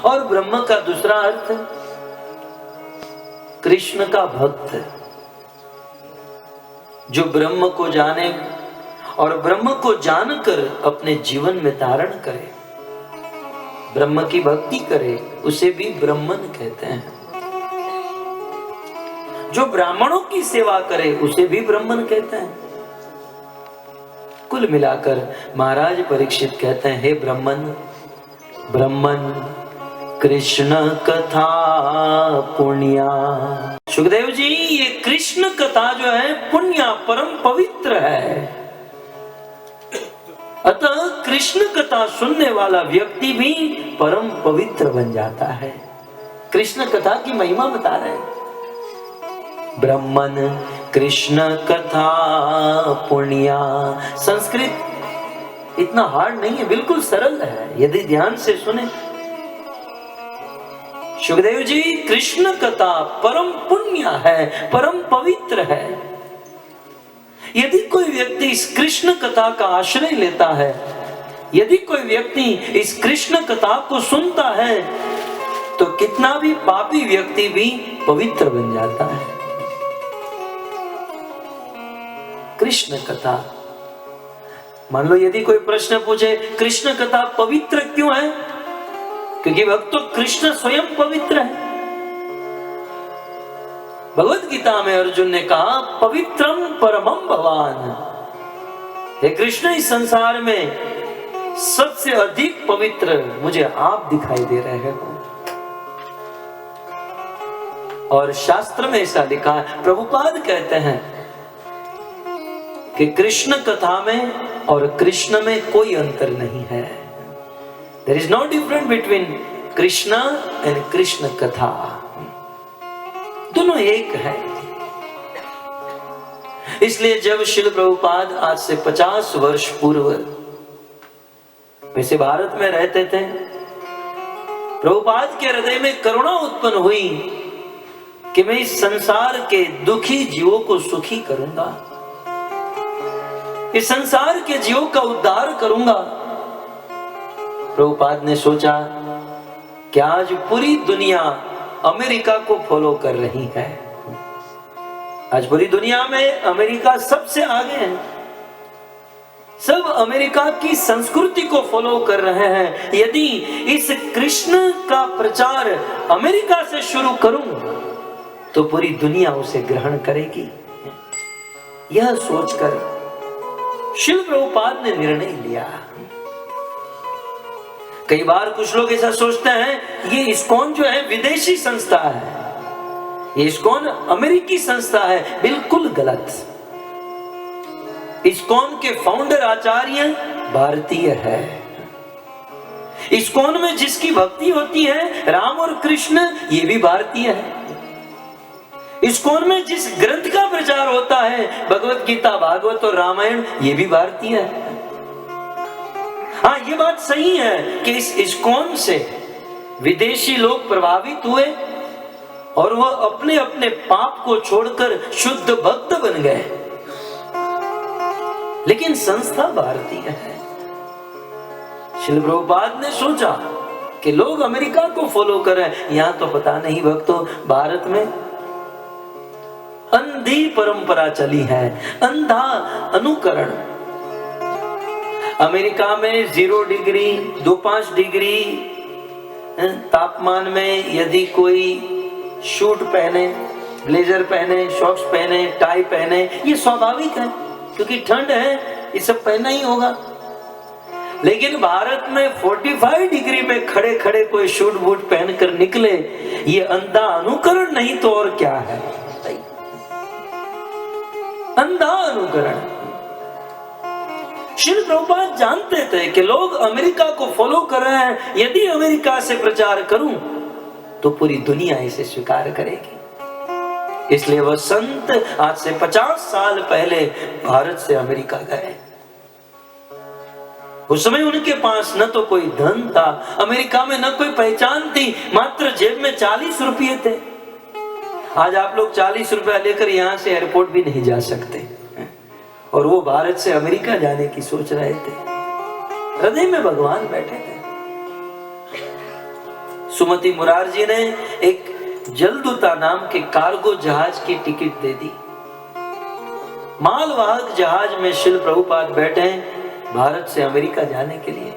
और ब्रह्म का दूसरा अर्थ कृष्ण का भक्त, जो ब्रह्म को जाने और ब्रह्म को जानकर अपने जीवन में धारण करे, ब्रह्म की भक्ति करे, उसे भी ब्रह्मन कहते हैं। जो ब्राह्मणों की सेवा करे उसे भी ब्राह्मण कहते हैं। कुल मिलाकर महाराज परीक्षित कहते हैं, हे ब्राह्मण, ब्राह्मण कृष्ण कथा पुण्या। सुखदेव जी, ये कृष्ण कथा जो है पुण्या, परम पवित्र है। अतः कृष्ण कथा सुनने वाला व्यक्ति भी परम पवित्र बन जाता है। कृष्ण कथा की महिमा बता रहे हैं। ब्रह्मन कृष्ण कथा पुण्या। संस्कृत इतना हार्ड नहीं है, बिल्कुल सरल है यदि ध्यान से सुने। सुखदेव जी, कृष्ण कथा परम पुण्य है, परम पवित्र है। यदि कोई व्यक्ति इस कृष्ण कथा का आश्रय लेता है, यदि कोई व्यक्ति इस कृष्ण कथा को सुनता है, तो कितना भी पापी व्यक्ति भी पवित्र बन जाता है। कृष्ण कथा, मान लो यदि कोई प्रश्न पूछे कृष्ण कथा पवित्र क्यों है? क्योंकि भक्त तो कृष्ण स्वयं पवित्र है। भगवत गीता में अर्जुन ने कहा पवित्रम परमम भवान। हे कृष्ण, इस संसार में सबसे अधिक पवित्र मुझे आप दिखाई दे रहे हो। और शास्त्र में ऐसा लिखा है, प्रभुपाद कहते हैं कि कृष्ण कथा में और कृष्ण में कोई अंतर नहीं है। There is no difference between Krishna and Krishna कथा। दोनों एक है। इसलिए जब श्रील प्रभुपाद आज से 50 वर्ष पूर्व वैसे भारत में रहते थे, प्रभुपाद के हृदय में करुणा उत्पन्न हुई कि मैं इस संसार के दुखी जीवों को सुखी करूंगा, इस संसार के जीवों का उद्धार करूंगा। प्रभुपाद ने सोचा कि आज पूरी दुनिया अमेरिका को फॉलो कर रही है। आज पूरी दुनिया में अमेरिका सबसे आगे है। सब अमेरिका की संस्कृति को फॉलो कर रहे हैं। यदि इस कृष्ण का प्रचार अमेरिका से शुरू करूं तो पूरी दुनिया उसे ग्रहण करेगी। यह सोचकर श्रील प्रभुपाद ने निर्णय लिया। कई बार कुछ लोग ऐसा सोचते हैं ये इस्कॉन जो है विदेशी संस्था है, ये इस्कॉन अमेरिकी संस्था है। बिल्कुल गलत। इस्कॉन के फाउंडर आचार्य भारतीय है। इस्कॉन में जिसकी भक्ति होती है राम और कृष्ण, ये भी भारतीय है। इस्कॉन में जिस ग्रंथ का प्रचार होता है भगवत गीता, भागवत और रामायण, ये भी भारतीय है। हाँ, ये बात सही है कि इस इस्कॉन से विदेशी लोग प्रभावित हुए और वह अपने अपने पाप को छोड़कर शुद्ध भक्त बन गए, लेकिन संस्था भारतीय है। श्रील प्रभुपाद ने सोचा कि लोग अमेरिका को फॉलो करें, यहां तो पता नहीं भक्तों, भारत में अंधी परंपरा चली है, अंधा अनुकरण। अमेरिका में 0 डिग्री 2-5 डिग्री तापमान में यदि कोई शूट पहने, ब्लेजर पहने, शॉर्ट्स पहने, टाई पहने, ये स्वाभाविक है क्योंकि ठंड है, ये सब पहनना ही होगा। लेकिन भारत में 45 डिग्री में खड़े खड़े कोई शूट बूट पहनकर निकले, ये अंधा अनुकरण नहीं तो और क्या है? अंधा अनुकरण। श्रील प्रभुपाद जानते थे कि लोग अमेरिका को फॉलो कर रहे हैं, यदि अमेरिका से प्रचार करूं तो पूरी दुनिया इसे स्वीकार करेगी। इसलिए वह संत आज से 50 साल पहले भारत से अमेरिका गए। उस समय उनके पास न तो कोई धन था, अमेरिका में न कोई पहचान थी, मात्र जेब में 40 रुपये थे। आज आप लोग 40 रुपया लेकर यहां से एयरपोर्ट भी नहीं जा सकते, और वो भारत से अमेरिका जाने की सोच रहे थे। हृदय में भगवान बैठे थे। सुमति मुरारजी ने एक जलदूता नाम के कार्गो जहाज की टिकट दे दी। मालवाहक जहाज में श्रील प्रभुपाद बैठे भारत से अमेरिका जाने के लिए।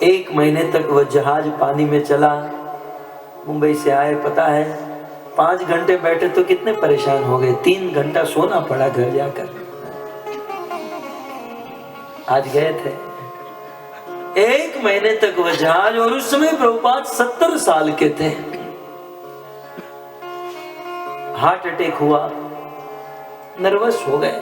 1 महीने तक वह जहाज पानी में चला। मुंबई से आए, पता है 5 घंटे बैठे तो कितने परेशान हो गए, 3 घंटा सोना पड़ा घर जाकर। आज गए थे, 1 1 महीने तक वह जहाज, और उस समय प्रभुपाद 70 साल के थे। हार्ट अटैक हुआ, नर्वस हो गए।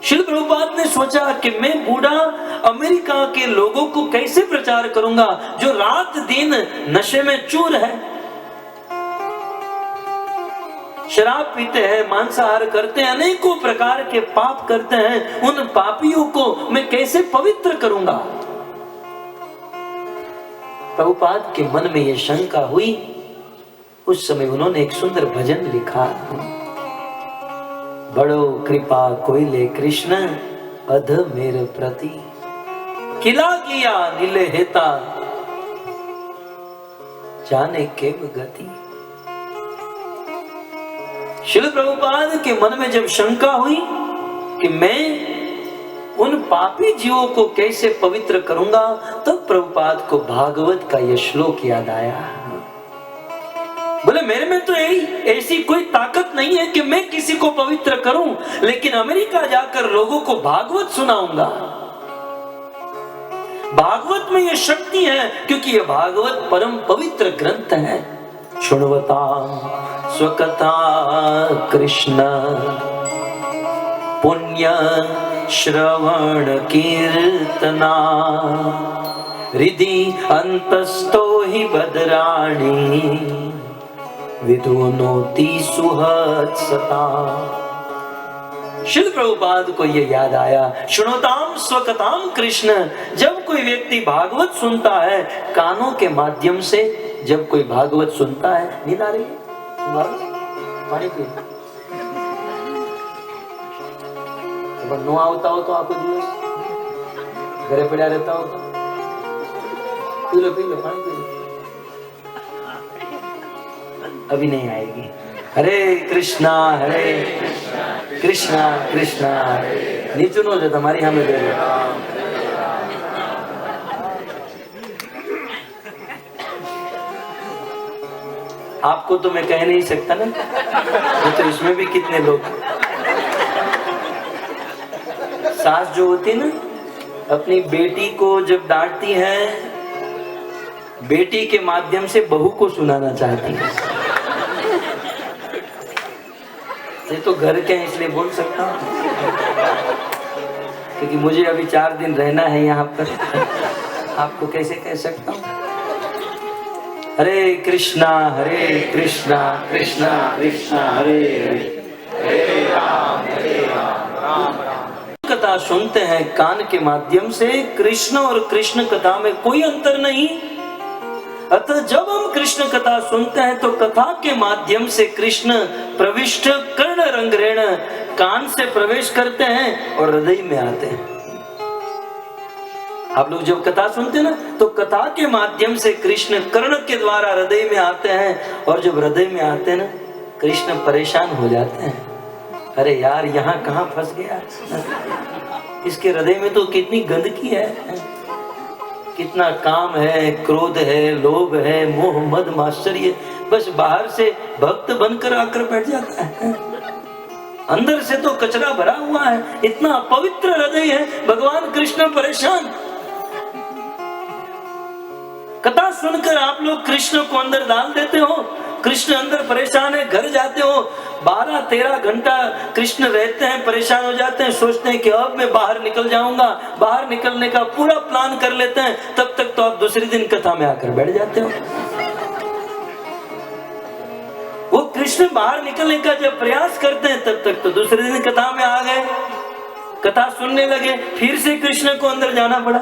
श्रील प्रभुपाद ने सोचा कि मैं बूढ़ा अमेरिका के लोगों को कैसे प्रचार करूंगा जो रात दिन नशे में चूर है, शराब पीते हैं, मांसाहार करते हैं, अनेकों प्रकार के पाप करते हैं। उन पापियों को मैं कैसे पवित्र करूंगा। प्रभुपाद के मन में यह शंका हुई। उस समय उन्होंने एक सुंदर भजन लिखा, बड़ो कृपा कोइले कृष्ण अध मेरे प्रति, किला किया नीले हेता जाने के गति। श्रील प्रभुपाद के मन में जब शंका हुई कि मैं उन पापी जीवों को कैसे पवित्र करूंगा, तब प्रभुपाद को भागवत का यह श्लोक याद आया। बोले मेरे में तो ऐसी कोई ताकत नहीं है कि मैं किसी को पवित्र करूं, लेकिन अमेरिका जाकर लोगों को भागवत सुनाऊंगा। भागवत में यह शक्ति है, क्योंकि यह भागवत परम पवित्र ग्रंथ है। शुण्वता स्वकथा कृष्ण पुण्य श्रवण कीर्तना, हृदि अंतस्थो हि भद्राणि विधुनोति सुहत्सता। श्रील प्रभुपाद को यह याद आया, शुणोताम स्वकताम कृष्ण। जब कोई व्यक्ति भागवत सुनता है कानों के माध्यम से, जब कोई भागवत सुनता है, नींद आ रही है, पानी पी नो आवता हो तो आपको दिवस घरे पड़ा रहता हो तो पी लो पानी पी लो, अभी नहीं आएगी। हरे कृष्णा कृष्णा कृष्णा नीचू नो जो तुम्हारी हमें दे दो। आपको तो मैं कह नहीं सकता ना, तो इसमें भी कितने लोग। सास जो होती ना, अपनी बेटी को जब डांटती है, बेटी के माध्यम से बहू को सुनाना चाहती है। ये तो घर के हैं इसलिए बोल सकता हूँ, क्योंकि मुझे अभी 4 दिन रहना है यहाँ पर। आपको कैसे कह सकता हूँ। हरे कृष्णा कृष्णा कृष्णा हरे हरे राम राम राम। कथा सुनते हैं कान के माध्यम से, कृष्ण और कृष्ण कथा में कोई अंतर नहीं। अतः जब हम कृष्ण कथा सुनते हैं तो कथा के माध्यम से कृष्ण प्रविष्ट कर्ण रंग्रेण कान से प्रवेश करते हैं और हृदय में आते हैं। आप लोग जब कथा सुनते हैं ना, तो कथा के माध्यम से कृष्ण कर्ण के द्वारा हृदय में आते हैं, और जब हृदय में आते हैं ना, कृष्ण परेशान हो जाते हैं। अरे यार, यहाँ कहाँ फंस गया, इसके हृदय में तो कितनी गंदगी है, कितना काम है, क्रोध है, लोभ है, मोह मद माश्चर्य, बस बाहर से भक्त बनकर आकर बैठ जाता है, अंदर से तो कचरा भरा हुआ है। इतना पवित्र हृदय है, भगवान कृष्ण परेशान। कथा सुनकर आप लोग कृष्ण को अंदर डाल देते हो, कृष्ण अंदर परेशान है, घर जाते हो, 12-13 घंटा कृष्ण रहते हैं, परेशान हो जाते हैं, सोचते हैं कि अब मैं बाहर निकल जाऊंगा। बाहर निकलने का पूरा प्लान कर लेते हैं, तब तक तो आप दूसरे दिन कथा में आकर बैठ जाते हो। वो कृष्ण बाहर निकलने का जब प्रयास करते हैं, तब तक तो दूसरे दिन कथा में आ गए, कथा सुनने लगे, फिर से कृष्ण को अंदर जाना पड़ा,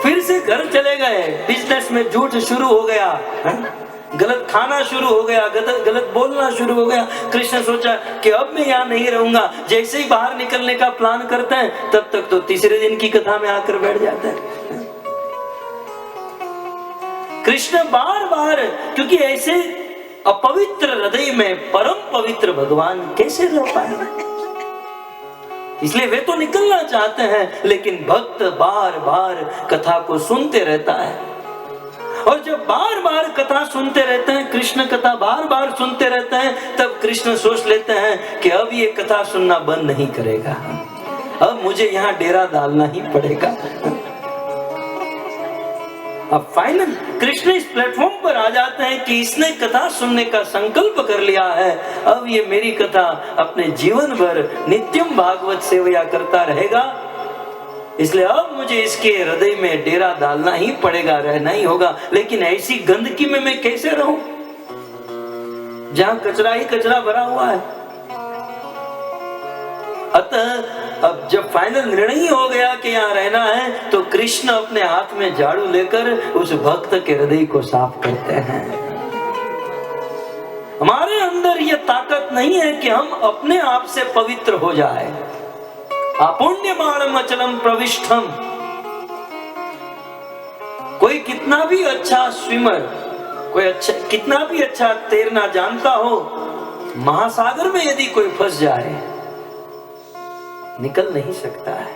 फिर से घर चले गए, बिजनेस में झूठ शुरू हो गया, गलत खाना शुरू हो गया, गलत बोलना शुरू हो गया। कृष्ण सोचा कि अब मैं यहाँ नहीं रहूंगा। जैसे ही बाहर निकलने का प्लान करते हैं, तब तक तो तीसरे दिन की कथा में आकर बैठ जाते हैं। कृष्ण बार बार, क्योंकि ऐसे अपवित्र हृदय में परम पवित्र भगवान कैसे रह पाए, इसलिए वे तो निकलना चाहते हैं, लेकिन भक्त बार बार कथा को सुनते रहता है। और जब बार बार कथा सुनते रहते हैं, कृष्ण कथा बार बार सुनते रहते हैं, तब कृष्ण सोच लेते हैं कि अब ये कथा सुनना बंद नहीं करेगा, अब मुझे यहाँ डेरा डालना ही पड़ेगा। अब फाइनल कृष्ण इस प्लेटफॉर्म पर आ जाते हैं कि इसने कथा सुनने का संकल्प कर लिया है, अब ये मेरी कथा अपने जीवन भर नित्यम भागवत सेवया करता रहेगा, इसलिए अब मुझे इसके हृदय में डेरा डालना ही पड़ेगा, रहना ही होगा। लेकिन ऐसी गंदगी में मैं कैसे रहूं जहां कचरा ही कचरा भरा हुआ है। अतः अब जब फाइनल निर्णय ही हो गया कि यहाँ रहना है, तो कृष्ण अपने हाथ में झाड़ू लेकर उस भक्त के हृदय को साफ करते हैं। हमारे अंदर यह ताकत नहीं है कि हम अपने आप से पवित्र हो जाए। अपुण्यमाणम अचलम प्रविष्टम। कोई कितना भी अच्छा स्विमर, कोई अच्छा कितना भी अच्छा तैरना जानता हो, महासागर में यदि कोई फंस जाए निकल नहीं सकता है।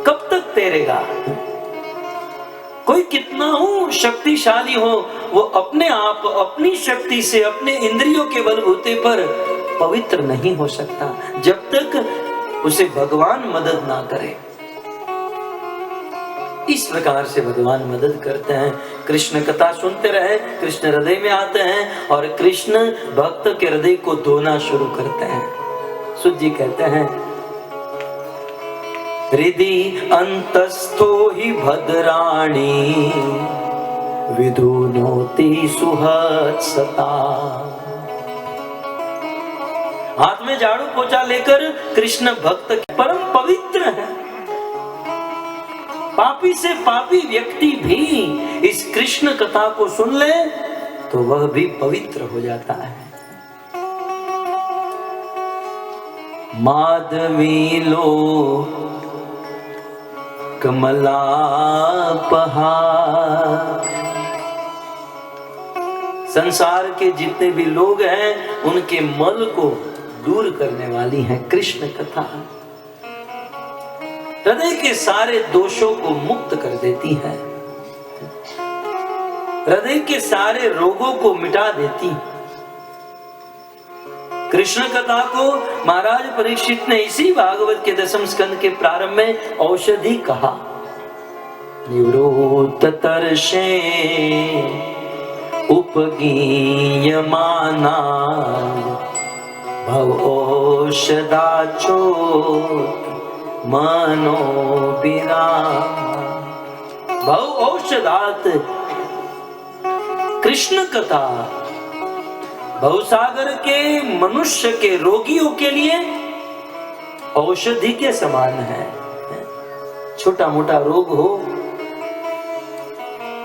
कब तक तैरेगा? कोई कितना हो शक्तिशाली हो, वो अपने आप अपनी शक्ति से अपने इंद्रियों के बलबूते पर पवित्र नहीं हो सकता जब तक उसे भगवान मदद ना करे। इस प्रकार से भगवान मदद करते हैं। कृष्ण कथा सुनते रहे, कृष्ण हृदय में आते हैं और कृष्ण भक्त के हृदय को धोना शुरू करते हैं। सुत जी कहते हैं, हृदि अंतस्थो हि भद्राणि विधुनोति सुहत्सता। हाथ में झाड़ू पोछा लेकर कृष्ण भक्त परम पवित्र है। पापी से पापी व्यक्ति भी इस कृष्ण कथा को सुन ले तो वह भी पवित्र हो जाता है। माधवी लो कमलापहा। संसार के जितने भी लोग हैं उनके मल को दूर करने वाली है कृष्ण कथा। हृदय के सारे दोषों को मुक्त कर देती है, हृदय के सारे रोगों को मिटा देती है। कृष्ण कथा को महाराज परीक्षित ने इसी भागवत के 10वें स्कंद के प्रारंभ में औषधि कहा। निवृत्त तर्षे उपगीयमाना भव औषधाचो मनो विराम। भव औषधात कृष्ण कथा भवसागर के मनुष्य के रोगियों के लिए औषधि के समान है। छोटा मोटा रोग हो,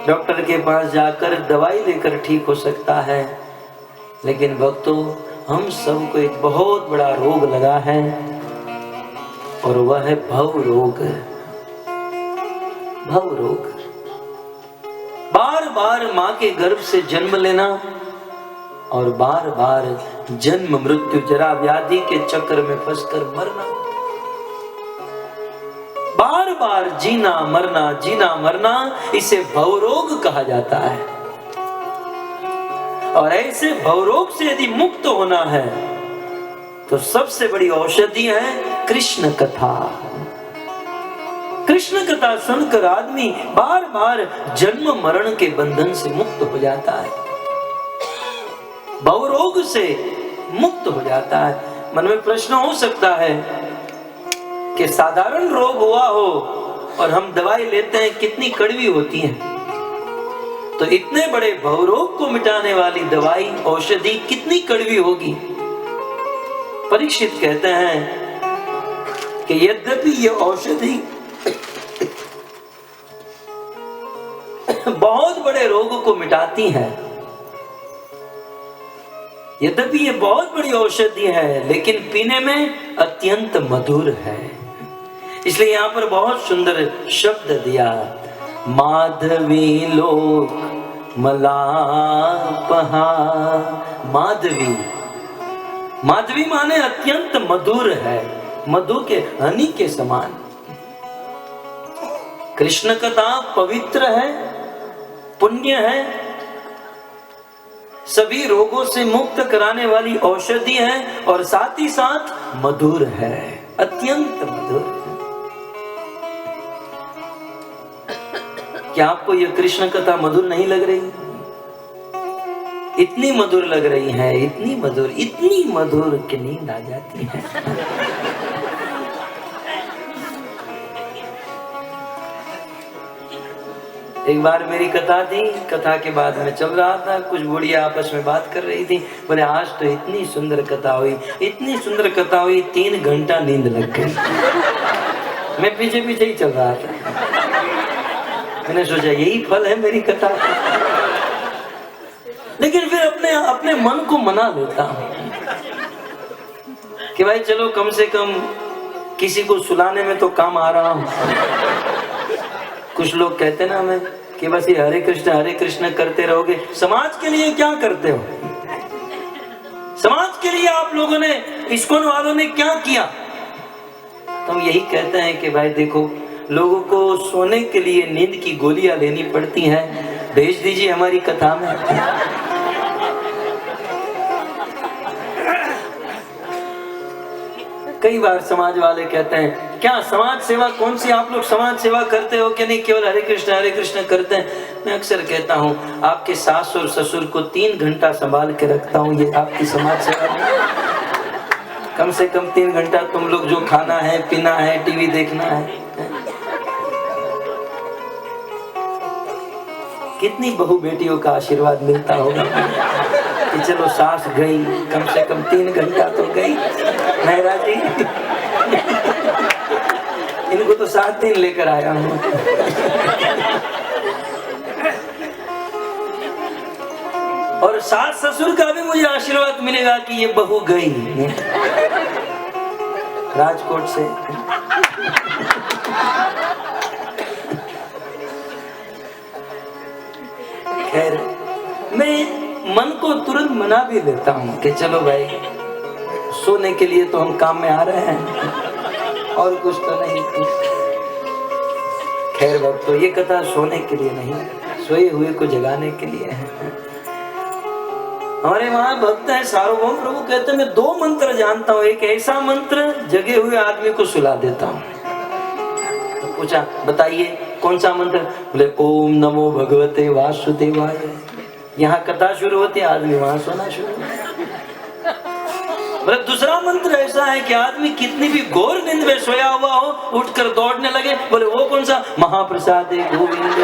डॉक्टर के पास जाकर दवाई लेकर ठीक हो सकता है, लेकिन भक्तों हम सबको एक बहुत बड़ा रोग लगा है और वह है भव रोग। भव रोग, बार बार मां के गर्भ से जन्म लेना और बार बार जन्म मृत्यु जरा व्याधि के चक्र में फंसकर मरना, बार बार जीना मरना, इसे भवरोग कहा जाता है। और ऐसे भवरोग से यदि मुक्त होना है तो सबसे बड़ी औषधि है कृष्ण कथा। कृष्ण कथा सुनकर आदमी बार बार जन्म मरण के बंधन से मुक्त हो जाता है, भवरोग से मुक्त हो जाता है। मन में प्रश्न हो सकता है कि साधारण रोग हुआ हो और हम दवाई लेते हैं, कितनी कड़वी होती है, तो इतने बड़े भवरोग को मिटाने वाली दवाई औषधि कितनी कड़वी होगी। परीक्षित कहते हैं कि यद्यपि ये औषधि बहुत बड़े रोग को मिटाती है, यद्यपि ये बहुत बड़ी औषधि है, लेकिन पीने में अत्यंत मधुर है। इसलिए यहाँ पर बहुत सुंदर शब्द दिया, माधवी लोक मलापहा। माधवी, माधवी माने अत्यंत मधुर है, मधु के हनी के समान। कृष्ण कथा पवित्र है, पुण्य है, सभी रोगों से मुक्त कराने वाली औषधि है और साथ ही साथ मधुर है। अत्यंत मधुर। क्या आपको यह कृष्ण कथा मधुर नहीं लग रही? इतनी मधुर लग रही है, इतनी मधुर कि नींद आ जाती है। एक बार मेरी कथा थी, कथा के बाद में चल रहा था, कुछ बुढ़िया आपस में बात कर रही थी, बोले आज तो इतनी सुंदर कथा हुई, 3 घंटा नींद लग गई। मैं पीछे पीछे ही चल रहा था। मैंने सोचा यही फल है मेरी कथा का। लेकिन फिर अपने मन को मना लेता हूं कि भाई चलो कम से कम किसी को सुलाने में तो काम आ रहा हूं। कुछ लोग कहते ना हमें कि बस ये हरे कृष्ण करते रहोगे, समाज के लिए क्या करते हो? समाज के लिए आप लोगों ने, इस्कॉन वालों ने क्या किया? तो हम यही कहते हैं कि भाई देखो, लोगों को सोने के लिए नींद की गोलियां लेनी पड़ती हैं, भेज दीजिए हमारी कथा में। कई बार समाज वाले कहते हैं क्या समाज सेवा, कौन सी आप लोग समाज सेवा करते हो कि नहीं, केवल हरे कृष्ण करते हैं? मैं अक्सर कहता हूँ आपके सास और ससुर को 3 घंटा संभाल के रखता हूँ, ये आपकी समाज सेवा नहीं। कम से कम 3 घंटा तुम लोग जो खाना है, पीना है, टीवी देखना है। कितनी बहू बेटियों का आशीर्वाद मिलता होगा कि चलो सास गई, कम से कम 3 घंटा तो गई। मेहरा जी इनको तो 7 दिन लेकर आया हूँ। और सास ससुर का भी मुझे आशीर्वाद मिलेगा कि ये बहू गई राजकोट से। खैर, मैं मन को तुरंत मना भी देता हूँ कि चलो भाई सोने के लिए तो हम काम में आ रहे हैं, और कुछ तो नहीं। खैर भक्तों, ये कथा सोने के लिए नहीं, सोए हुए को जगाने के लिए है। हमारे वहां भक्त है सार्वभौम प्रभु कहते हैं मैं 2 मंत्र जानता हूँ, एक ऐसा मंत्र जगे हुए आदमी को सुला देता हूँ। तो पूछा बताइए कौन सा मंत्र? बोले ओम नमो भगवते वासुदेवाय। यहाँ कथा शुरू होती है, आदमी वहां सोना शुरू। बोले दूसरा मंत्र ऐसा है कि आदमी कितनी भी घोर नींद में सोया हुआ हो, उठकर दौड़ने लगे। बोले वो कौन सा? महाप्रसाद गोविंद।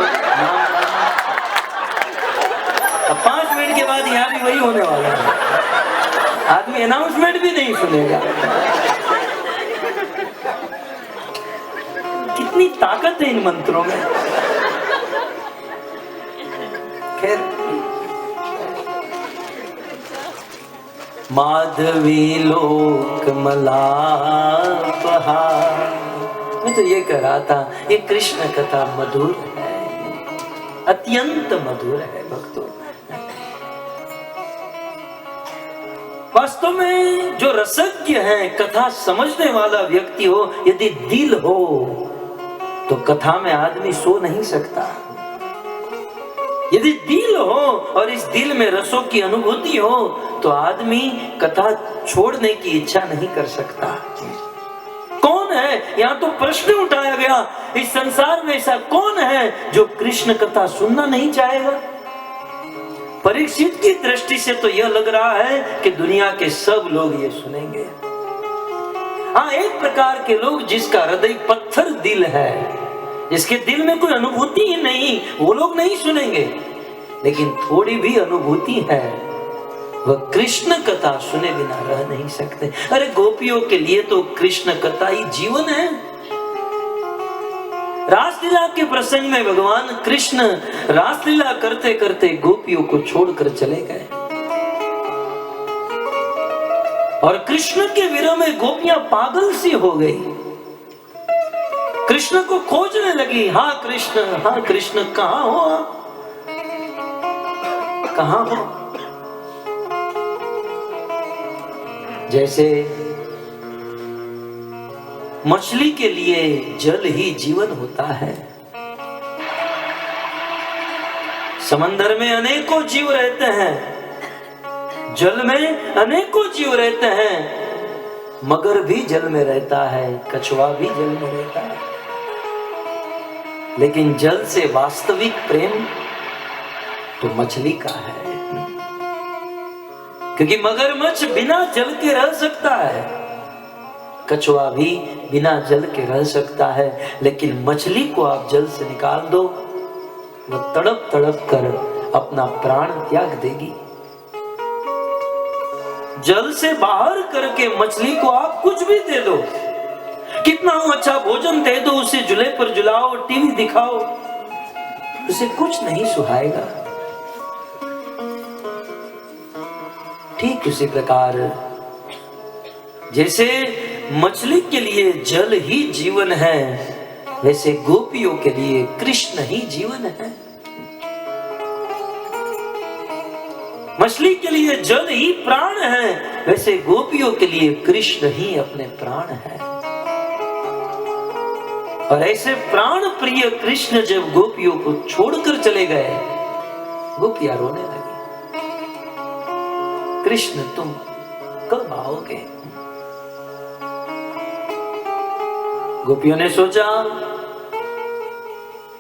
5 मिनट के बाद यहाँ भी वही होने वाला है, आदमी अनाउंसमेंट भी नहीं सुनेगा। कितनी ताकत है इन मंत्रों में। खैर, माधवी लोक मलापहा। मैं तो ये कह रहा था ये कृष्ण कथा मधुर है, अत्यंत मधुर है भक्तों। वास्तव में जो रसज्ञ है, कथा समझने वाला व्यक्ति हो, यदि दिल हो तो कथा में आदमी सो नहीं सकता। यदि दिल हो और इस दिल में रसों की अनुभूति हो तो आदमी कथा छोड़ने की इच्छा नहीं कर सकता। कौन है, यहाँ तो प्रश्न उठाया गया, इस संसार में ऐसा कौन है जो कृष्ण कथा सुनना नहीं चाहेगा? परीक्षित की दृष्टि से तो यह लग रहा है कि दुनिया के सब लोग ये सुनेंगे। हाँ, एक प्रकार के लोग जिसका हृदय पत्थर दिल है, जिसके दिल में कोई अनुभूति ही नहीं, वो लोग नहीं सुनेंगे। लेकिन थोड़ी भी अनुभूति है, वह कृष्ण कथा सुने बिना रह नहीं सकते। अरे गोपियों के लिए तो कृष्ण कथा ही जीवन है। रासलीला के प्रसंग में भगवान कृष्ण रासलीला करते करते गोपियों को छोड़कर चले गए, और कृष्ण के विरह में गोपियां पागल सी हो गई, कृष्ण को खोजने लगी। हाँ कृष्ण कहाँ हो आप, कहाँ हो? जैसे मछली के लिए जल ही जीवन होता है। समंदर में अनेकों जीव रहते हैं, जल में अनेकों जीव रहते हैं, मगर भी जल में रहता है, कछुआ भी जल में रहता है, लेकिन जल से वास्तविक प्रेम तो मछली का है, क्योंकि मगरमच्छ बिना जल के रह सकता है, कछुआ भी बिना जल के रह सकता है, लेकिन मछली को आप जल से निकाल दो, वह तड़प तड़प कर अपना प्राण त्याग देगी। जल से बाहर करके मछली को आप कुछ भी दे दो, कितना अच्छा भोजन दे दो, उसे झूले पर झुलाओ, टीवी दिखाओ, उसे कुछ नहीं सुहाएगा। ठीक उसी प्रकार जैसे मछली के लिए जल ही जीवन है, वैसे गोपियों के लिए कृष्ण ही जीवन है। मछली के लिए जल ही प्राण है, वैसे गोपियों के लिए कृष्ण ही अपने प्राण है। और ऐसे प्राण प्रिय कृष्ण जब गोपियों को छोड़कर चले गए, गोपियां रोने लगी, कृष्ण तुम कब आओगे? गोपियों ने सोचा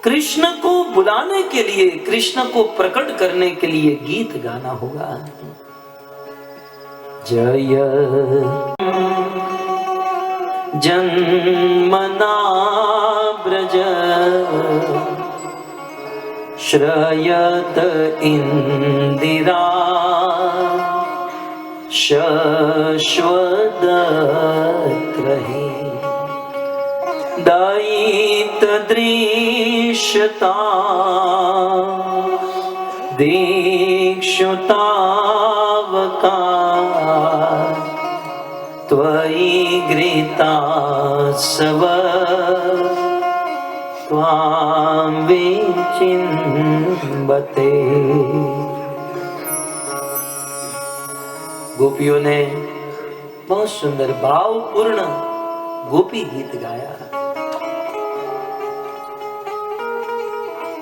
कृष्ण को बुलाने के लिए, कृष्ण को प्रकट करने के लिए गीत गाना होगा। जय जन्मना ब्रज श्रयत इंदिरा शश्वदत्रहि दायित दृश्यता दीक्षुतावका त्वयि गृता सव त्वां विचिन्वते। गोपियों ने बहुत सुंदर भावपूर्ण गोपी गीत गाया,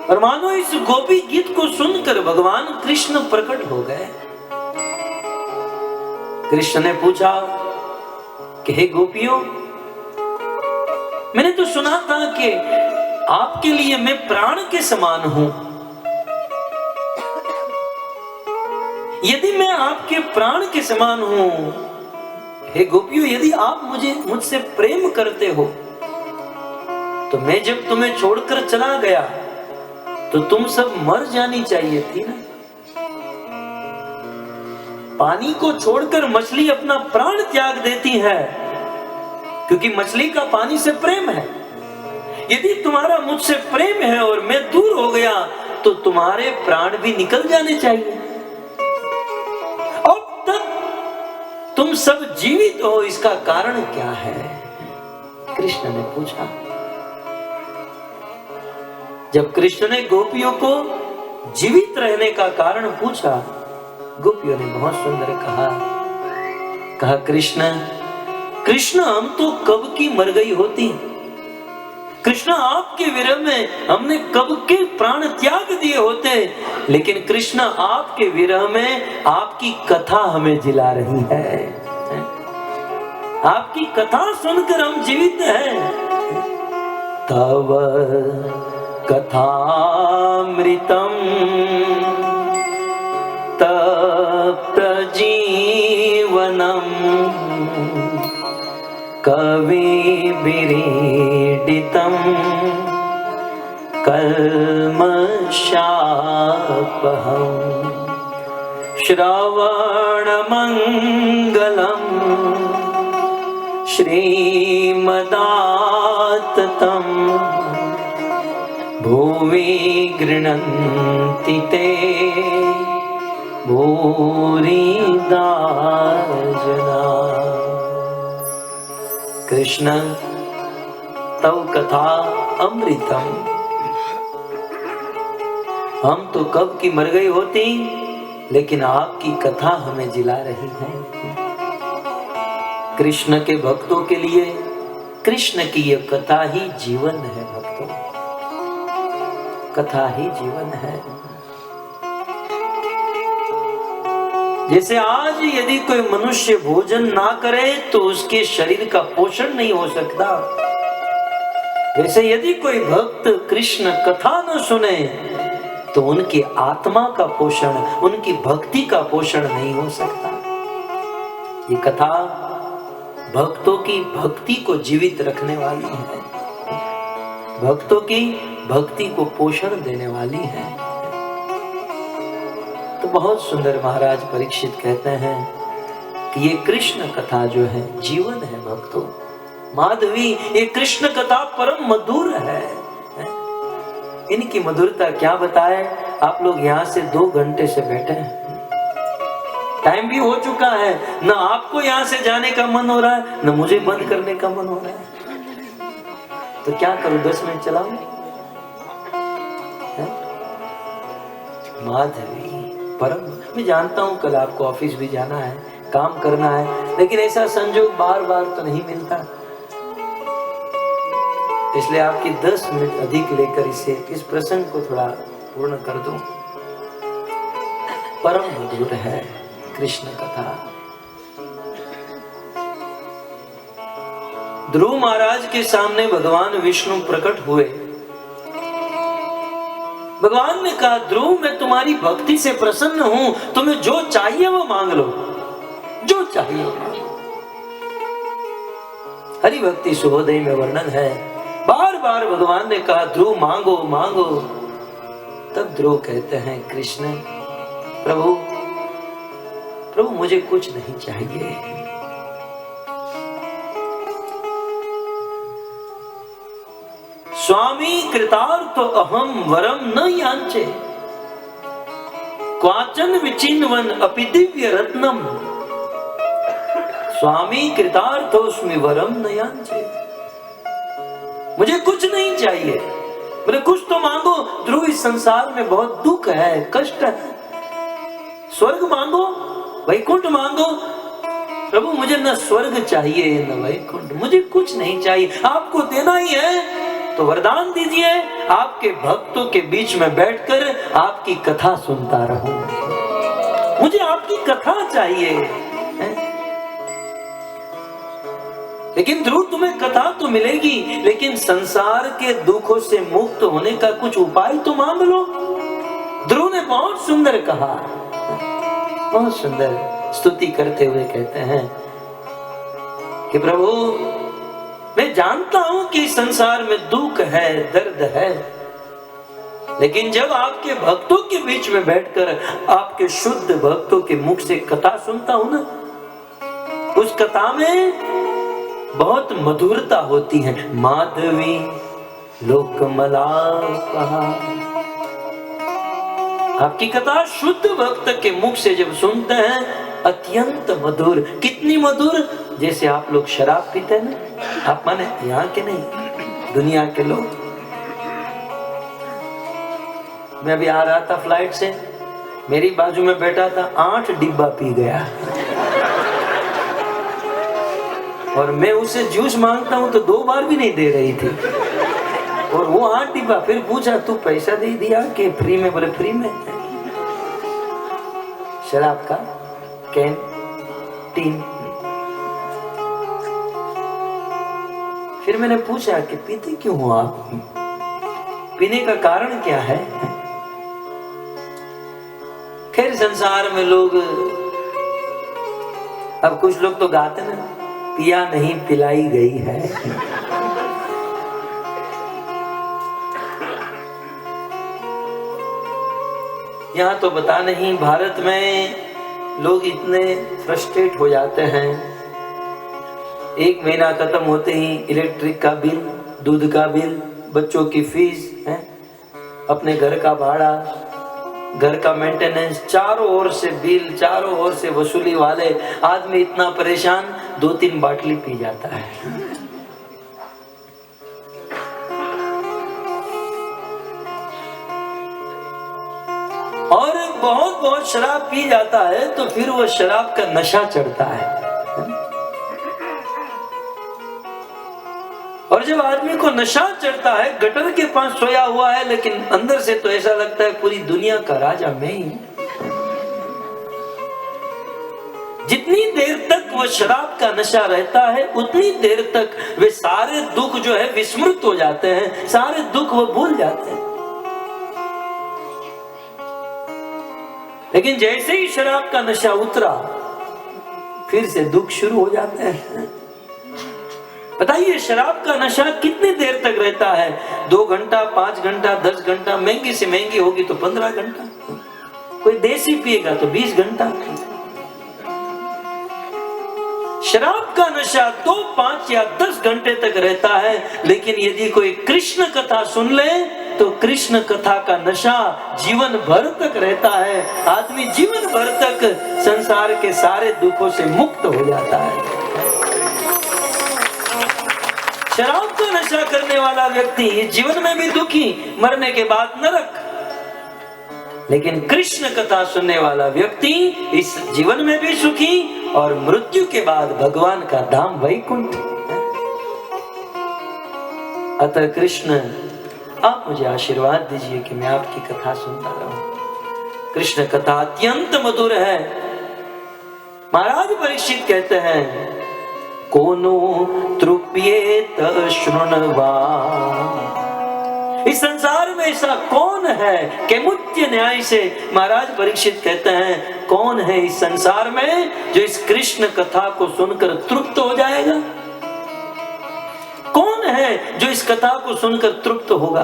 और मानो इस गोपी गीत को सुनकर भगवान कृष्ण प्रकट हो गए। कृष्ण ने पूछा कि हे गोपियों, मैंने तो सुना था कि आपके लिए मैं प्राण के समान हूं। यदि मैं आपके प्राण के समान हूं, हे गोपियों, यदि आप मुझसे प्रेम करते हो, तो मैं जब तुम्हें छोड़कर चला गया तो तुम सब मर जानी चाहिए थी ना। पानी को छोड़कर मछली अपना प्राण त्याग देती है, क्योंकि मछली का पानी से प्रेम है। यदि तुम्हारा मुझसे प्रेम है और मैं दूर हो गया, तो तुम्हारे प्राण भी निकल जाने चाहिए। अब तक तुम सब जीवित हो, इसका कारण क्या है? कृष्ण ने पूछा। जब कृष्ण ने गोपियों को जीवित रहने का कारण पूछा, गोपियों ने बहुत सुंदर कहा कृष्ण, हम तो कब की मर गई होती। कृष्ण, आपके विरह में हमने कब के प्राण त्याग दिए होते, लेकिन कृष्ण आपके विरह में आपकी कथा हमें जिला रही है। आपकी कथा सुनकर हम जीवित हैं। तव कथामृतम तप्त जीवनम कविभिरीडितं कल्मषापहम् श्रवणमङ्गलम् श्रीमदाततं भुवि गृह्णन्ति ते भूरिदा जना। कृष्ण, तव कथा अमृतम, हम तो कब की मर गई होती, लेकिन आपकी कथा हमें जिला रही है। कृष्ण के भक्तों के लिए कृष्ण की यह कथा ही जीवन है। भक्तों, कथा ही जीवन है। जैसे आज यदि कोई मनुष्य भोजन ना करे तो उसके शरीर का पोषण नहीं हो सकता, वैसे यदि कोई भक्त कृष्ण कथा न सुने तो उनकी आत्मा का पोषण, उनकी भक्ति का पोषण नहीं हो सकता। ये कथा भक्तों की भक्ति को जीवित रखने वाली है, भक्तों की भक्ति को पोषण देने वाली है। तो बहुत सुंदर महाराज परीक्षित कहते हैं कि ये कृष्ण कथा जो है जीवन है भक्तों। माधवी, ये कृष्ण कथा परम मधुर है। इनकी मधुरता क्या बताए, आप लोग यहाँ से 2 घंटे से बैठे हैं, टाइम भी हो चुका है, न आपको यहाँ से जाने का मन हो रहा है न मुझे बंद करने का मन हो रहा है, तो क्या करूं, 10 मिनट चलाऊं? माधवी परम, मैं जानता हूं कल आपको ऑफिस भी जाना है, काम करना है, लेकिन ऐसा संजोग बार बार तो नहीं मिलता, इसलिए आपकी 10 मिनट अधिक लेकर इस प्रसंग को थोड़ा पूर्ण कर दूं। परम मधुर है कृष्ण कथा। ध्रुव महाराज के सामने भगवान विष्णु प्रकट हुए। भगवान ने कहा, ध्रुव मैं तुम्हारी भक्ति से प्रसन्न हूं, तुम्हें जो चाहिए वो मांग लो, जो चाहिए वो मांग लो। हरि भक्ति सुबोधय में वर्णन है, बार बार भगवान ने कहा ध्रुव मांगो मांगो। तब ध्रुव कहते हैं, कृष्ण प्रभु प्रभु मुझे कुछ नहीं चाहिए, स्वामी कृतार्थ अहम वरम न याचे, क्वाचन विचिन्वन अपि दिव्य रत्नम, स्वामी कृतार्थोस्मि वरम न याचे। मुझे कुछ नहीं चाहिए, मुझे कुछ तो मांगो। ध्रुव इस संसार में बहुत दुख है, कष्ट है, स्वर्ग मांगो, वैकुंठ मांगो। प्रभु मुझे न स्वर्ग चाहिए न वैकुंठ, मुझे कुछ नहीं चाहिए, आपको देना ही है तो वरदान दीजिए, आपके भक्तों के बीच में बैठकर आपकी कथा सुनता रहूं, मुझे आपकी कथा चाहिए। लेकिन ध्रुव तुम्हें कथा तो मिलेगी, लेकिन संसार के दुखों से मुक्त होने का कुछ उपाय तो मांग लो। ध्रुव ने बहुत सुंदर कहा, बहुत सुंदर स्तुति करते हुए कहते हैं कि प्रभु मैं जानता हूं कि संसार में दुख है, दर्द है, लेकिन जब आपके भक्तों के बीच में बैठकर आपके शुद्ध भक्तों के मुख से कथा सुनता हूं ना, उस कथा में बहुत मधुरता होती है। माधवी लोकमलापहा, आपकी कथा शुद्ध भक्त के मुख से जब सुनते हैं अत्यंत मधुर। कितनी मधुर, जैसे आप लोग शराब पीते हैं ना, आप माने यहाँ के नहीं, दुनिया के लोग। मैं अभी आ रहा था फ्लाइट से, मेरी बाजू में बैठा था, 8 डिब्बा पी गया, और मैं उसे जूस मांगता हूं तो 2 बार भी नहीं दे रही थी, और वो 8 डिब्बा। फिर पूछा तू पैसा दे दिया कि फ्री में? बोले फ्री में। शराब का कैंटीन। फिर मैंने पूछा कि पीते क्यों हो आप, पीने का कारण क्या है? खैर संसार में लोग, अब कुछ लोग तो गाते ना, पिया नहीं पिलाई गई है। यहाँ तो बता नहीं, भारत में लोग इतने फ्रस्ट्रेट हो जाते हैं, 1 महीना खत्म होते ही इलेक्ट्रिक का बिल, दूध का बिल, बच्चों की फीस है, अपने घर का भाड़ा, घर का मेंटेनेंस, चारों ओर से बिल, चारों ओर से वसूली वाले। आदमी इतना परेशान 2-3 बाटली पी जाता है। और बहुत बहुत शराब पी जाता है तो फिर वो शराब का नशा चढ़ता है। और जब आदमी को नशा चढ़ता है, गटर के पास सोया हुआ है, लेकिन अंदर से तो ऐसा लगता है पूरी दुनिया का राजा मैं ही हूं। जितनी देर तक वो शराब का नशा रहता है उतनी देर तक वे सारे दुख जो है विस्मृत हो जाते हैं, सारे दुख वो भूल जाते हैं। लेकिन जैसे ही शराब का नशा उतरा फिर से दुख शुरू हो जाते हैं। बताइए शराब का नशा कितनी देर तक रहता है? 2 घंटा, 5 घंटा, 10 घंटा, महंगी से महंगी होगी तो 15 घंटा, कोई देसी पिएगा तो 20 घंटा। शराब का नशा 2, 5 या 10 घंटे तक रहता है। लेकिन यदि कोई कृष्ण कथा सुन ले तो कृष्ण कथा का नशा जीवन भर तक रहता है। आदमी जीवन भर तक संसार के सारे दुखों से मुक्त हो जाता है। शराब का नशा करने वाला व्यक्ति जीवन में भी दुखी, मरने के बाद नरक। लेकिन कृष्ण कथा सुनने वाला व्यक्ति इस जीवन में भी सुखी और मृत्यु के बाद भगवान का धाम वैकुंठ। अतः कृष्ण आप मुझे आशीर्वाद दीजिए कि मैं आपकी कथा सुनता रहूं। कृष्ण कथा अत्यंत मधुर है। महाराज परीक्षित कहते हैं कोनो तृप्येत शृण्वा। इस संसार में ऐसा कौन है कि मुत्य न्याय से महाराज परीक्षित कहते हैं कौन है इस संसार में जो इस कृष्ण कथा को सुनकर तृप्त हो जाएगा? कौन है जो इस कथा को सुनकर तृप्त होगा?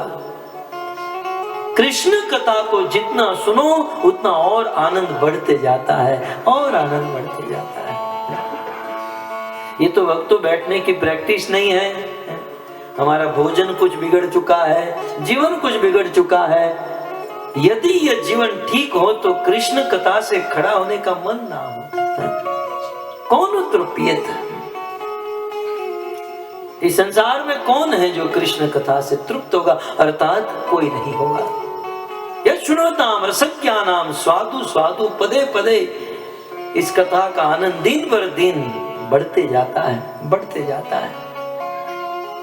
कृष्ण कथा को जितना सुनो उतना और आनंद बढ़ते जाता है, और आनंद बढ़ते जाता है। ये तो वक्त बैठने की प्रैक्टिस नहीं है। हमारा भोजन कुछ बिगड़ चुका है, जीवन कुछ बिगड़ चुका है। यदि यह जीवन ठीक हो तो कृष्ण कथा से खड़ा होने का मन ना हो। कौन तृप्येत? इस संसार में कौन है जो कृष्ण कथा से तृप्त होगा? अर्थात कोई नहीं होगा। यह शृणोताम रसज्ञानाम स्वादु स्वादु पदे पदे। इस कथा का आनंद दिन पर दिन बढ़ते जाता है, बढ़ते जाता है।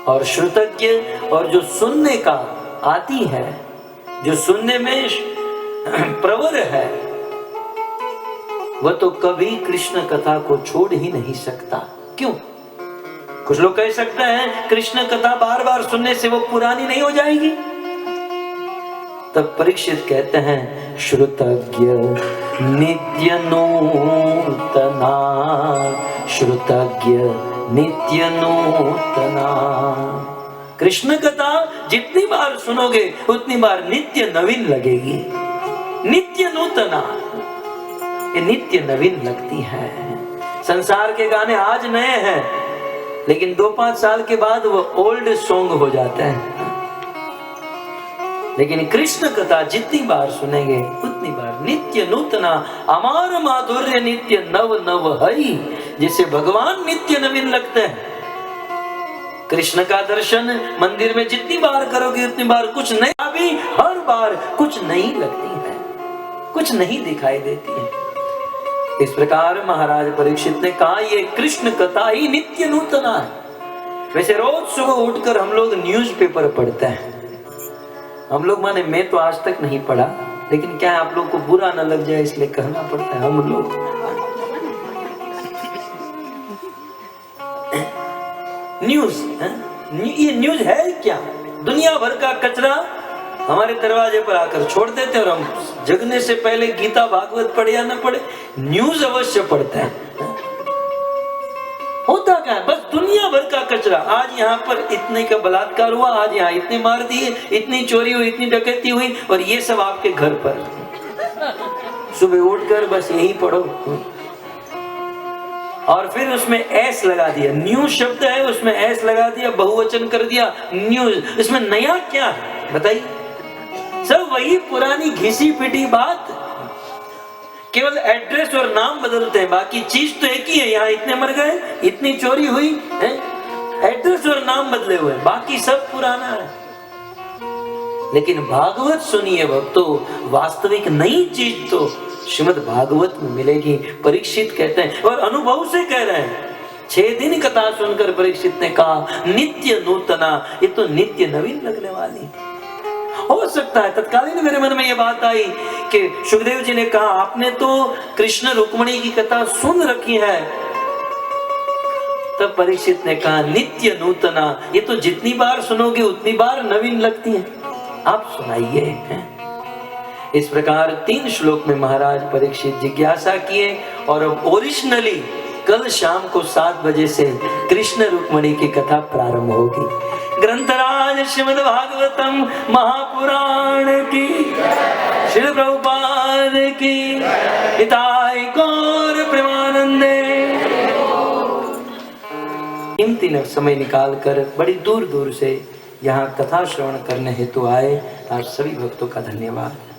और श्रुतज्ञ और जो सुनने का आती है, जो सुनने में प्रवर है, वह तो कभी कृष्ण कथा को छोड़ ही नहीं सकता। क्यों? कुछ लोग कह सकते हैं कृष्ण कथा बार बार सुनने से वो पुरानी नहीं हो जाएगी। तब परीक्षित कहते हैं श्रुतज्ञ नित्य नूतना, श्रुतज्ञ नित्य नूतना। कृष्ण कथा जितनी बार सुनोगे उतनी बार नित्य नवीन लगेगी। नित्य नूतना, ये नित्य नवीन लगती है। संसार के गाने आज नए हैं लेकिन 2-5 साल के बाद वो ओल्ड सॉन्ग हो जाते हैं। लेकिन कृष्ण कथा जितनी बार सुनेंगे उतनी बार नित्य नूतना। अमार माधुर्य नित्य नव नव हरि। जिसे भगवान नित्य नवीन लगते हैं। कृष्ण का दर्शन मंदिर में जितनी बार करोगे उतनी बार कुछ नया भी हर बार कुछ नई लगती है, कुछ नहीं दिखाई देती है। इस प्रकार महाराज परीक्षित ने कहा ये कृष्ण कथा ही नित्य नूतना है। वैसे रोज सुबह उठकर हम लोग न्यूज़पेपर पढ़ते हैं। हम लोग माने मैं तो आज तक नहीं पढ़ा, लेकिन क्या आप लोग को बुरा न लग जाए इसलिए कहना पड़ता है। हम लोग न्यूज, ये न्यूज है क्या? दुनिया भर का कचरा हमारे दरवाजे पर आकर छोड़ देते और हम जगने से पहले गीता भागवत पढ़े या न पढ़े न्यूज अवश्य पढ़ते हैं। होता क्या है? बस दुनिया भर का कचरा। आज यहाँ पर इतने का बलात्कार हुआ, आज यहाँ इतने मार दिए, इतनी चोरी हुई, इतनी डकैती हुई, और ये सब आपके घर पर। सुबह उठकर बस यही पढ़ो और फिर उसमें एस लगा दिया। न्यूज शब्द है उसमें एस लगा दिया, बहुवचन कर दिया न्यूज। इसमें नया क्या है बताइए? सब वही पुरानी घिसी पिटी बात, केवल एड्रेस और नाम बदलते हैं, बाकी चीज तो एक ही है। यहाँ इतने मर गए, इतनी चोरी हुई है, एड्रेस और नाम बदले हुए, बाकी सब पुराना है। लेकिन भागवत सुनिए भक्तों, वास्तविक नई चीज तो श्रीमद् भागवत में मिलेगी। परीक्षित कहते हैं और अनुभव से कह रहे हैं। 6 दिन कथा सुनकर परीक्षित ने कहा नित्य नूतना, ये तो नित्य नवीन लगने वाली। हो सकता है तत्कालीन मेरे मन में ये बात आई कि सुखदेव जी ने कहा आपने तो कृष्ण रुक्मिणी की कथा सुन रखी है। तब परीक्षित ने कहा नित्य नूतना, ये तो जितनी बार सुनोगे उतनी बार नवीन लगती है, आप सुनाइए। इस प्रकार 3 श्लोक में महाराज परीक्षित जिज्ञासा किए और अब ओरिजिनली कल शाम को 7 बजे से कृष्ण रुक्मिणी की कथा प्रारंभ होगी। ग्रंथराज श्रीमद् भागवतम महापुराण की, श्री प्रभुपाद की, हिताय गौर प्रेमानंदे। कीमती समय निकाल कर बड़ी दूर दूर से यहाँ कथा श्रवण करने हेतु आए, आप सभी भक्तों का धन्यवाद।